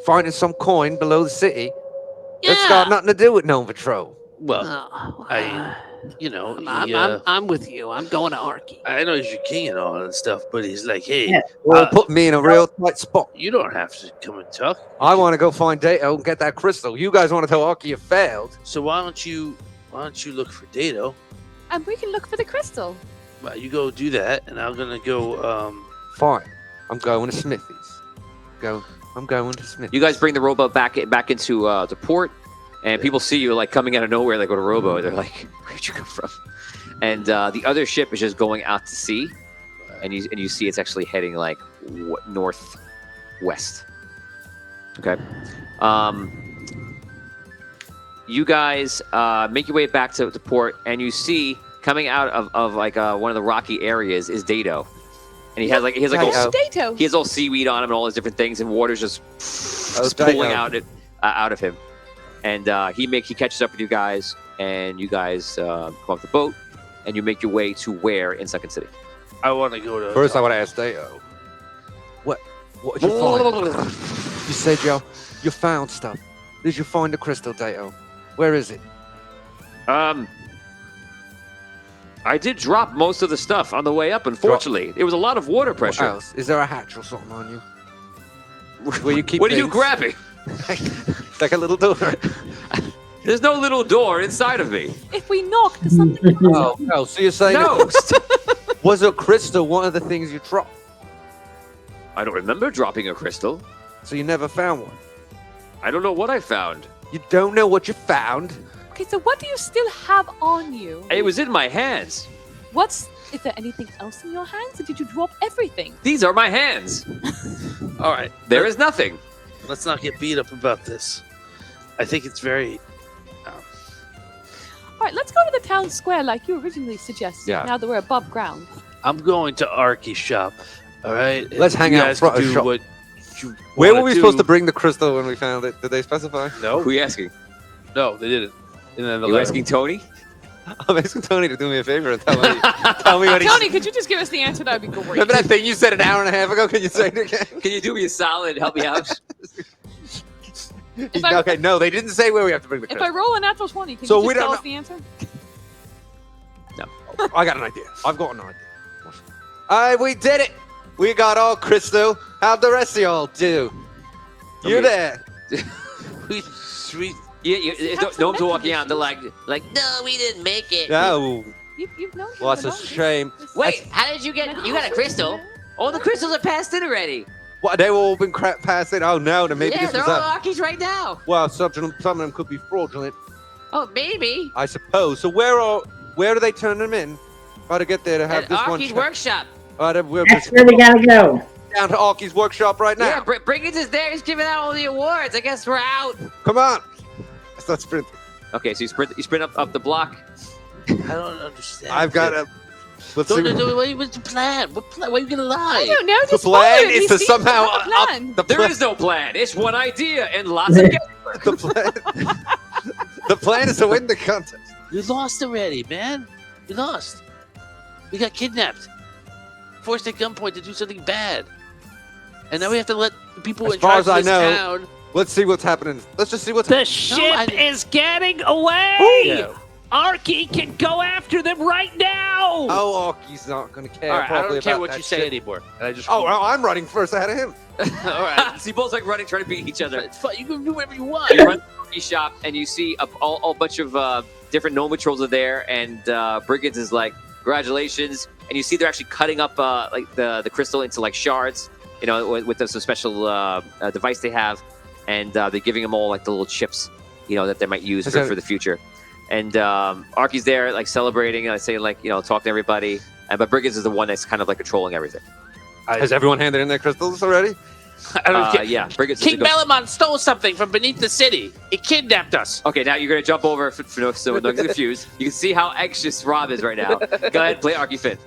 finding some coin below the city? That's got nothing to do with Gnome Patrol. Well, Oh, I- I'm, he, I'm with you. I'm going to Arky. I know he's your king and all that stuff, but he's like, hey, Yeah. Well, put me in a real tight spot. you don't have to come and talk. I want to go find Dato and get that crystal. You guys want to tell Arky you failed? So why don't you look for Dato? And we can look for the crystal. Well, you go do that, and I'm gonna go. Fine. I'm going to Smithy's. I'm going to Smithy's. You guys bring the rowboat back into the port, and people see you like coming out of nowhere. They go to rowboat. They're like, "Where'd you come from?" And the other ship is just going out to sea, and you see it's actually heading like northwest. Okay. You guys make your way back to the port, and you see coming out of like one of the rocky areas is Dato, and he has like Dato. all, Dato. he has all seaweed on him and all those different things, and water's just Dato. pulling out of him. And he catches up with you guys, and you guys come off the boat, and you make your way to where in Sunken City. I want to go to. First, I want to ask Dato. What did you find? You said you found stuff. Did you find the crystal, Dato? Where is it? I did drop most of the stuff on the way up. Unfortunately, there was a lot of water What pressure. else? Is there a hatch or something on you? Where you keep What are you things? grabbing? Like a little door. There's no little door inside of me. If we knock, does something happen? Oh, no. So you're saying No, was a crystal one of the things you dropped? I don't remember dropping a crystal. So you never found one? I don't know what I found. You don't know what you found? Okay, so what do you still have on you? It was in my hands. Is there anything else in your hands, or did you drop everything? These are my hands. All right, There is nothing. let's not get beat up about this. I think it's very. All right, let's go to the town square like you originally suggested. Yeah. Now that we're above ground. I'm going to Arky's shop. All right. Let's hang you out guys front can of do shop. what you Where wanna were we supposed to do. bring the crystal when we found it? Did they specify? No, Who are you asking? no, they didn't. And then the You letter. asking Tony? I'm asking Tony to do me a favor and tell me what he Tony, could you just give us the answer? That would be great. Remember that thing you said an hour and a half ago? Can you say it again? Can you do me a solid and help me out? Okay, no, they didn't say where we have to bring the If crystal. I roll a natural 20, can So you we just don't tell us know- the answer? I got an idea. I've got an idea. All right, we did it. We got all crystal. How'd the rest of y'all do? You're Okay. there. We Gnomes are walking out. They're like, no, we didn't make it. No. You've known him Well, that's for a long. shame. Wait, how did you get? You got a crystal? All the crystals are passed in already. What, they all been passed in? Oh, no, then maybe Yeah, this they're was all that. Arkies right now. Well, some of them could be fraudulent, Oh, maybe. I suppose. So where do they turn them in? Got to get there to have At this one. Arkies Workshop. We're That's where they gotta go. down to Arky's workshop right now. Yeah, Brigands is there. He's giving out all the awards. I guess we're out. Come on. Let's not sprint. Okay, so you sprint up the block. I don't understand. I've got a. Let's Don't, see. what's the plan? What plan? Why are you gonna lie? I don't know. The Just plan follow it. is We to seem somehow have a up plan. the There plan. is no plan. It's one idea and lots of guesswork. The plan. The plan is to win the contest. We lost already, man. We lost. We got kidnapped, forced at gunpoint to do something bad, and now we have to let the people As in far charge as of I this know- town. Let's see what's happening. Let's just see what's The happening. ship is getting away! Yeah. Arky can go after them right now! Oh, Arky's not going to care. All right, I probably don't care about what that you say shit. anymore. And I just Oh, well, I'm running first ahead of him. all right. So you both like running, trying to beat each other. It's fine. You can do whatever you want. You run to the shop and you see a bunch of different gnome patrols are there, and Brigands is like, congratulations. And you see they're actually cutting up like the crystal into like shards, you know, with some special device they have, and they're giving them all like the little chips, you know, that they might use Is that- for the future. And Arky's there like celebrating, saying like, you know, talking to everybody. But Brigands is the one that's kind of like controlling everything. Has everyone handed in their crystals already? I don't care. Yeah, Brigands is King the go- Belamon stole something from beneath the city. He kidnapped us. Okay, now you're gonna jump over so no one's confused. You can see how anxious Rob is right now. Go ahead, play Arky Finn.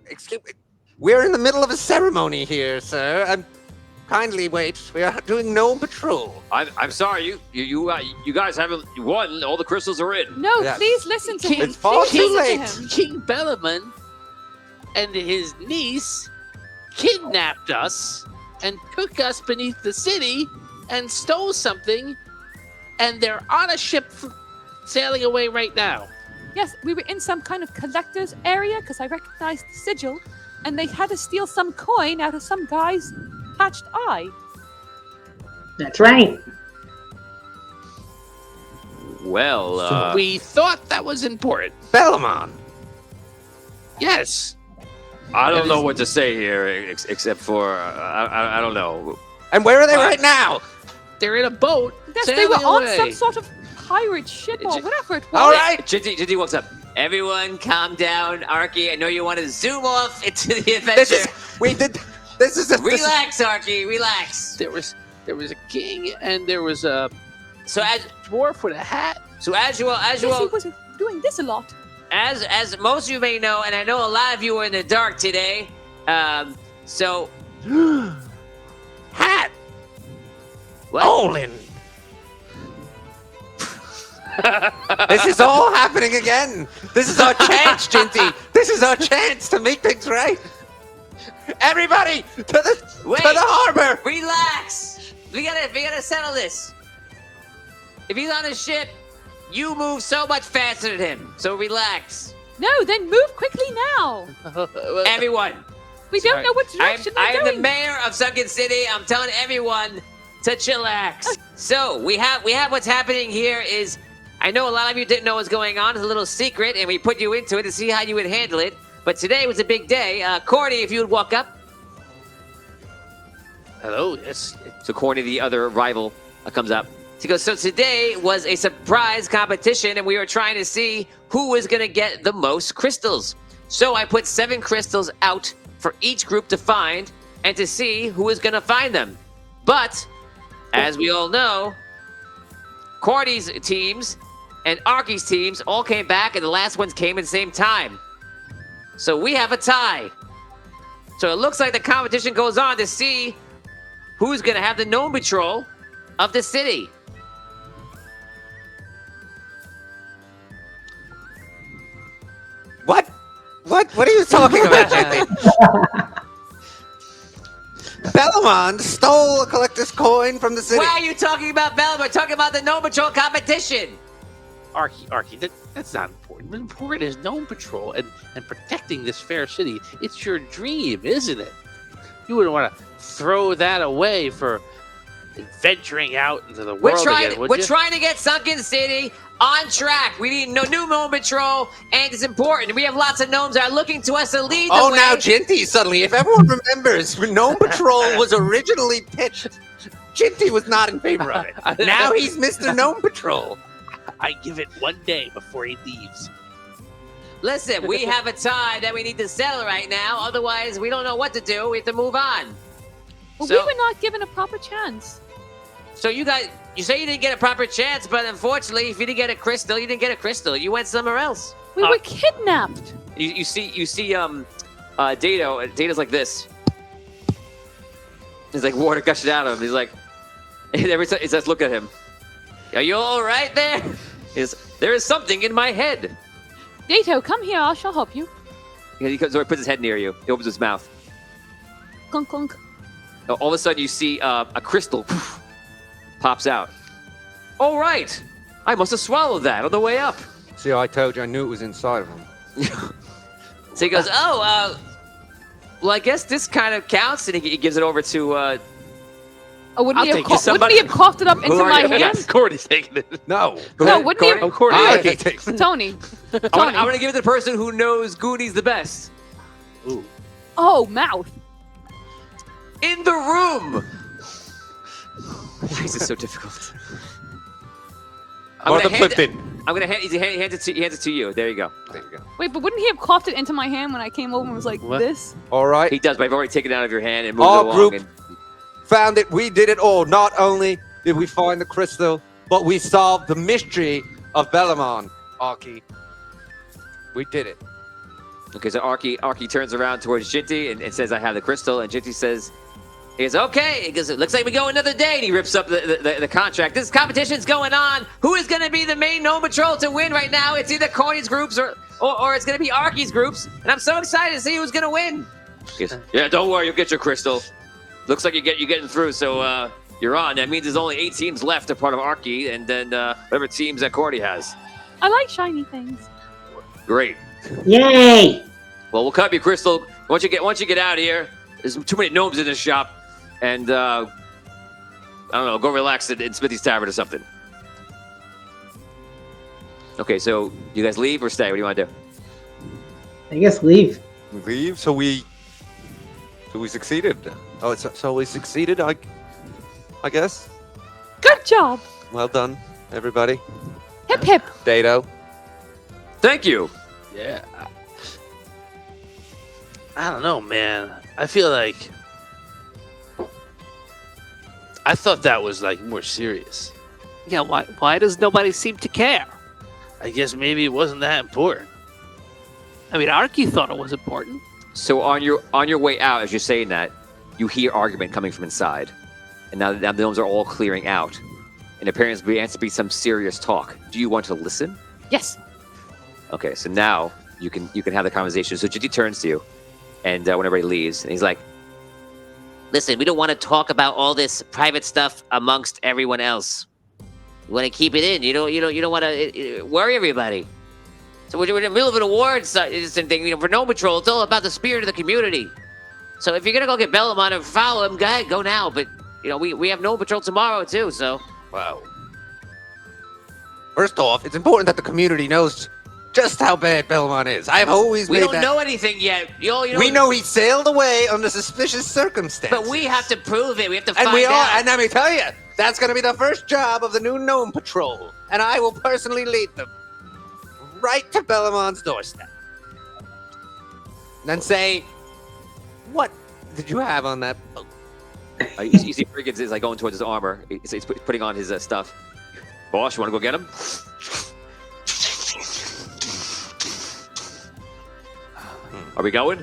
Excuse me. We're in the middle of a ceremony here, sir. Kindly wait. We are doing gnome patrol. I'm sorry, you guys haven't won. All the crystals are in. No, Yeah. please listen to King- him. It's far Please too listen late. to him. King Belamon and his niece kidnapped us and took us beneath the city and stole something, and they're on a ship sailing away right now. Yes, we were in some kind of collector's area because I recognized the sigil, and they had to steal some coin out of some guy's patched eye. That's right. Well, We thought that was important. Belamon. Yes. I don't know what to say here, except for I don't know. And where are they right now? They're in a boat. Yes, they were sailing on away. some sort of pirate ship or whatever it was. All right. Jinty walks up. Everyone, calm down, Arky. I know you want to zoom off into the This adventure. is. We did. This is. Relax, Arky. Relax. There was a king and there was a So as dwarf with a hat. you Yes, he was doing this a lot. as most of you may know, and I know a lot of you were in the dark today. So Hat. what? Olin. This is all happening again. This is our chance, Jinty. This is our chance to make things right. Everybody to the Wait. to the harbor. Relax. We gotta settle this. If he's on a ship, you move so much faster than him. So relax, No, then move quickly now. everyone. We don't know what direction I they're am the going. mayor of Sunken City. I'm telling everyone to chillax. So we have what's happening here is, I know a lot of you didn't know what's going on. It's a little secret, and we put you into it to see how you would handle it. But today was a big day. Corny, if you would walk up. Hello. Yes. So Corny, the other rival, comes up. He goes, so today was a surprise competition, and we were trying to see who was going to get the most crystals. So I put 7 crystals out for each group to find and to see who was going to find them. But, as we all know, Corny's teams and Arky's teams all came back, and the last ones came at the same time. So we have a tie. So it looks like the competition goes on to see who's going to have the gnome patrol of the city. What are you talking about, Jimmy? Bellamont stole a collector's coin from the city. Why are you talking about Bellum? We're talking about the Gnome Patrol competition. Arky, that's not important. What's important is Gnome Patrol and protecting this fair city. It's your dream, isn't it? You wouldn't want to throw that away for venturing out into the world again, would We're you? trying to get Sunken City on track. We need no new Gnome Patrol, and it's important. We have lots of gnomes that are looking to us to lead the way. Now Ginty suddenly, if everyone remembers, when Gnome Patrol was originally pitched, Ginty was not in favor of it. Now he's Mr. Gnome Patrol. I give it 1 day before he leaves. Listen, we have a tie that we need to settle right now. Otherwise, we don't know what to do. We have to move on. Well, So- we were not given a proper chance. So you guys, you say you didn't get a proper chance, but unfortunately, if you didn't get a crystal, you didn't get a crystal. You went somewhere else. We were kidnapped. You see, Dado. Dato's like this. He's like water gushing out of him. He's like, and every time he says, "Look at him. Are you all right there?" There is something in my head. Dato, come here. I shall help you. He comes over, puts his head near you. He opens his mouth. Clunk, clunk. All of a sudden, you see a crystal pops out. All right, I must have swallowed that on the way up. See, I told you, I knew it was inside of him. So he goes, well, I guess this kind of counts, and he gives it over to. Wouldn't I'll we have take you, somebody. coughed it up into are my you? hand? Yes. Cordy's taking it. No. No, wouldn't he Cordy? have? Cordy. I takes it. Tony. I Tony. want to give it to the person who knows Goonies the best. Ooh. Oh, mouth. In the room. Why is this so difficult? Martha Plimpton. I'm gonna hand it to you. There you go. There you go. Wait, but wouldn't he have coughed it into my hand when I came over and was like, What? this? All right. He does, but I've already taken it out of your hand and moved Our it along. group And found it. We did it all. Not only did we find the crystal, but we solved the mystery of Bellamont, Arky. We did it. okay, so Arky turns around towards Jinty and says, "I have the crystal." And Jinty says, "He goes, okay." He goes, "It looks like we go another day." And he rips up the contract. This competition's going on. Who is going to be the main Gnome Patrol to win right now? It's either Corny's groups or it's going to be Arky's groups. And I'm so excited to see who's going to win. He goes, "Yeah, don't worry, you'll get your crystal. Looks like you're getting through, so you're on. That means there's only 8 teams left, a part of Arky, and then whatever teams that Cordy has." I like shiny things. Great. Yay! Well, we'll cut your crystal once you get out of here. There's too many gnomes in this shop, and I don't know. Go relax in Smithy's Tavern or something. Okay, so you guys leave or stay? What do you want to do? I guess leave. We leave, so we succeeded. Oh, so we succeeded, I guess. Good job. Well done, everybody. Hip, hip. Dado. Thank you. Yeah. I don't know, man. I feel like I thought that was like more serious. Yeah, why does nobody seem to care? I guess maybe it wasn't that important. I mean, Arky thought it was important. So on your way out, as you're saying that, you hear argument coming from inside, and now the gnomes are all clearing out, and apparently there has to be some serious talk. Do you want to listen? Yes. Okay, so now you can have the conversation. So Jinty turns to you, and when everybody leaves, and he's like, "Listen, we don't want to talk about all this private stuff amongst everyone else. You want to keep it in. You don't want to worry everybody. So we're in the middle of an awards thing. For Gnome Patrol, it's all about the spirit of the community. So if you're gonna go get Bellamont and follow him, go ahead, go now. But we have Gnome Patrol tomorrow too. So Wow. First off, it's important that the community knows just how bad Belmont is. I've always we made don't that. know anything yet. We know he sailed away under suspicious circumstances. but we have to prove it. We have to and find we are, out. and let me tell you, that's going to be the first job of the new Gnome Patrol, and I will personally lead them right to Bellamont's doorstep. And then say, "What did you have on that boat?" You see Briggins is like going towards his armor. He's putting on his stuff. Boss, you want to go get him? Are we going?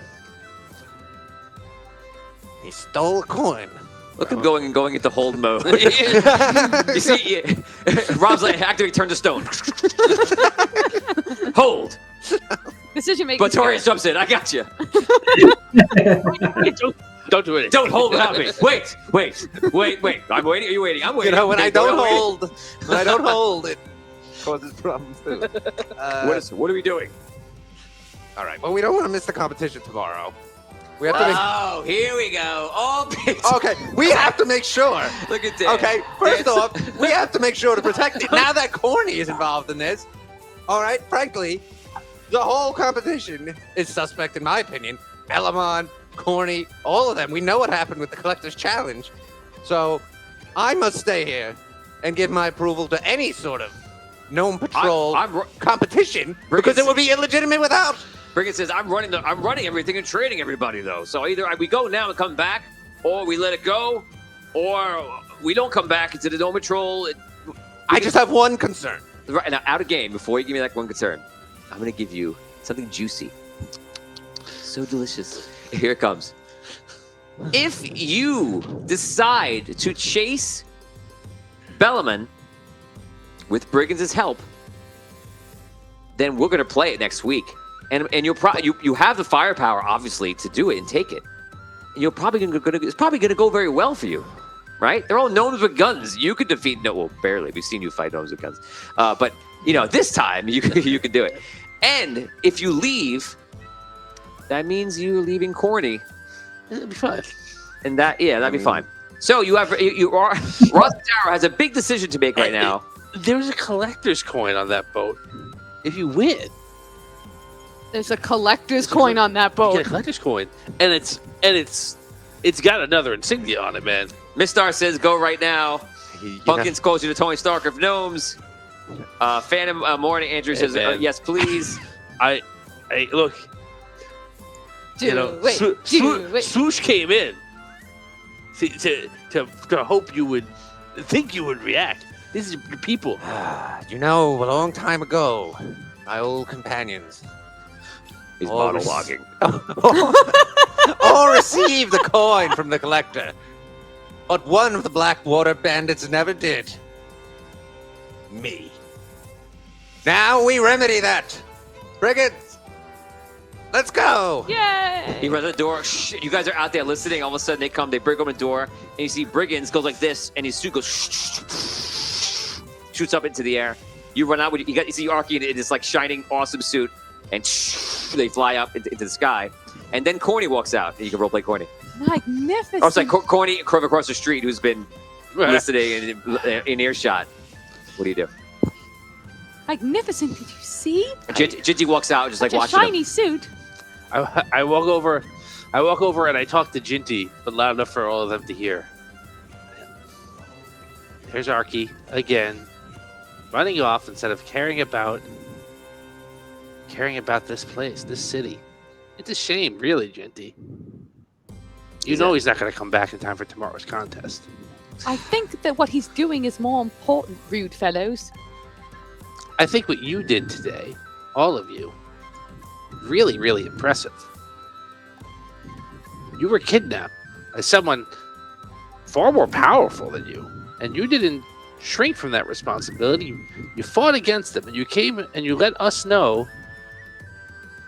He stole a coin. Look at him going into hold mode. You see, Rob's like actively turned to stone. Hold. Decision making. But Torius jumps in. I got you. Don't do it. Don't hold without me. Wait. I'm waiting. Are you waiting? I'm waiting. You know, when Okay, I don't wait. hold, it causes problems too. What are we doing? All right. Well, we don't want to miss the competition tomorrow. We have to make. Oh, here we go. All picks. Okay, we have to make sure. Look at that. Okay, first off, we have to make sure to protect it. Now that Corny is involved in this, all right, frankly, the whole competition is suspect in my opinion. Elamon, Corny, all of them. We know what happened with the Collector's Challenge. So I must stay here and give my approval to any sort of gnome patrol competition because it would be illegitimate without. Brigand says, I'm running everything and training everybody, though. So either we go now and come back, or we let it go, or we don't come back into the Gnome Patrol. I just have one concern. Right now, out of game, before you give me that one concern, I'm going to give you something juicy. So delicious. Here it comes. If you decide to chase Bellaman with Brigand's help, then we're going to play it next week. And you have the firepower, obviously, to do it and take it. And it's probably gonna go very well for you, right? They're all gnomes with guns. You could defeat barely. We've seen you fight gnomes with guns, but this time you can do it. And if you leave, that means you're leaving Corny. It'll be fine. And that'd be fine. So Ross Tower has a big decision to make right now. There's a collector's coin on that boat. If you win. There's a collector's coin on that You boat. get a collector's coin, and it's got another insignia on it, man. Mistar says, "Go right now." Pumpkins calls you the Tony Stark of gnomes. Phantom Morning Andrew says, "Yes, please." I look. Swoosh came in to hope you would think you would react. This is your people. A long time ago, my old companions. He's monologuing. Or receive the coin from the collector. But one of the Blackwater bandits never did. Me. Now we remedy that. Brigands, let's go. Yay! He runs the door. Shh, you guys are out there listening. All of a sudden, they come. They break open the door, and you see Brigands goes like this, and his suit goes shoots up into the air. You run out. You see Arky in this like shining, awesome suit, and they fly up into the sky. And then Corny walks out, and you can roleplay Corny. Magnificent. Oh, it's like Corny across the street, who's been listening and in earshot. What do you do? Magnificent. Did you see? Gingy walks out, just like Such a watching shiny him. suit. I walk over and I talk to Ginty, but loud enough for all of them to hear. There's Arky again, running off instead of caring about this place, this city. It's a shame, really, Ginty. He's not going to come back in time for tomorrow's contest. I think that what he's doing is more important, rude fellows. I think what you did today, all of you, really, really impressive. You were kidnapped by someone far more powerful than you, and you didn't shrink from that responsibility. You fought against them, and you came and you let us know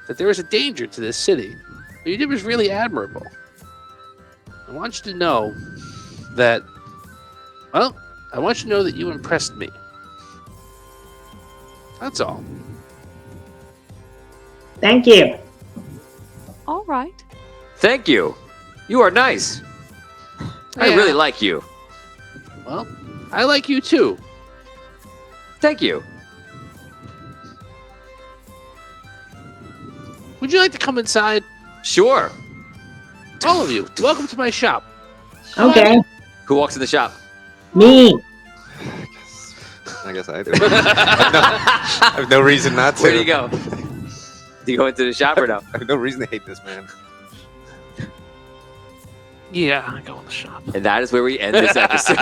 that there is a danger to this city. What you did was really admirable. I want you to know that, you impressed me. That's all. Thank you. All right. Thank you. You are nice. I Yeah. really like you. Well, I like you too. Thank you. Would you like to come inside? Sure. All of you, welcome to my shop. Okay. Who walks in the shop? Me. I guess I do. I have no reason not to. Where do you go? Do you go into the shop or no? I have no reason to hate this man. Yeah, I go in the shop. And that is where we end this episode.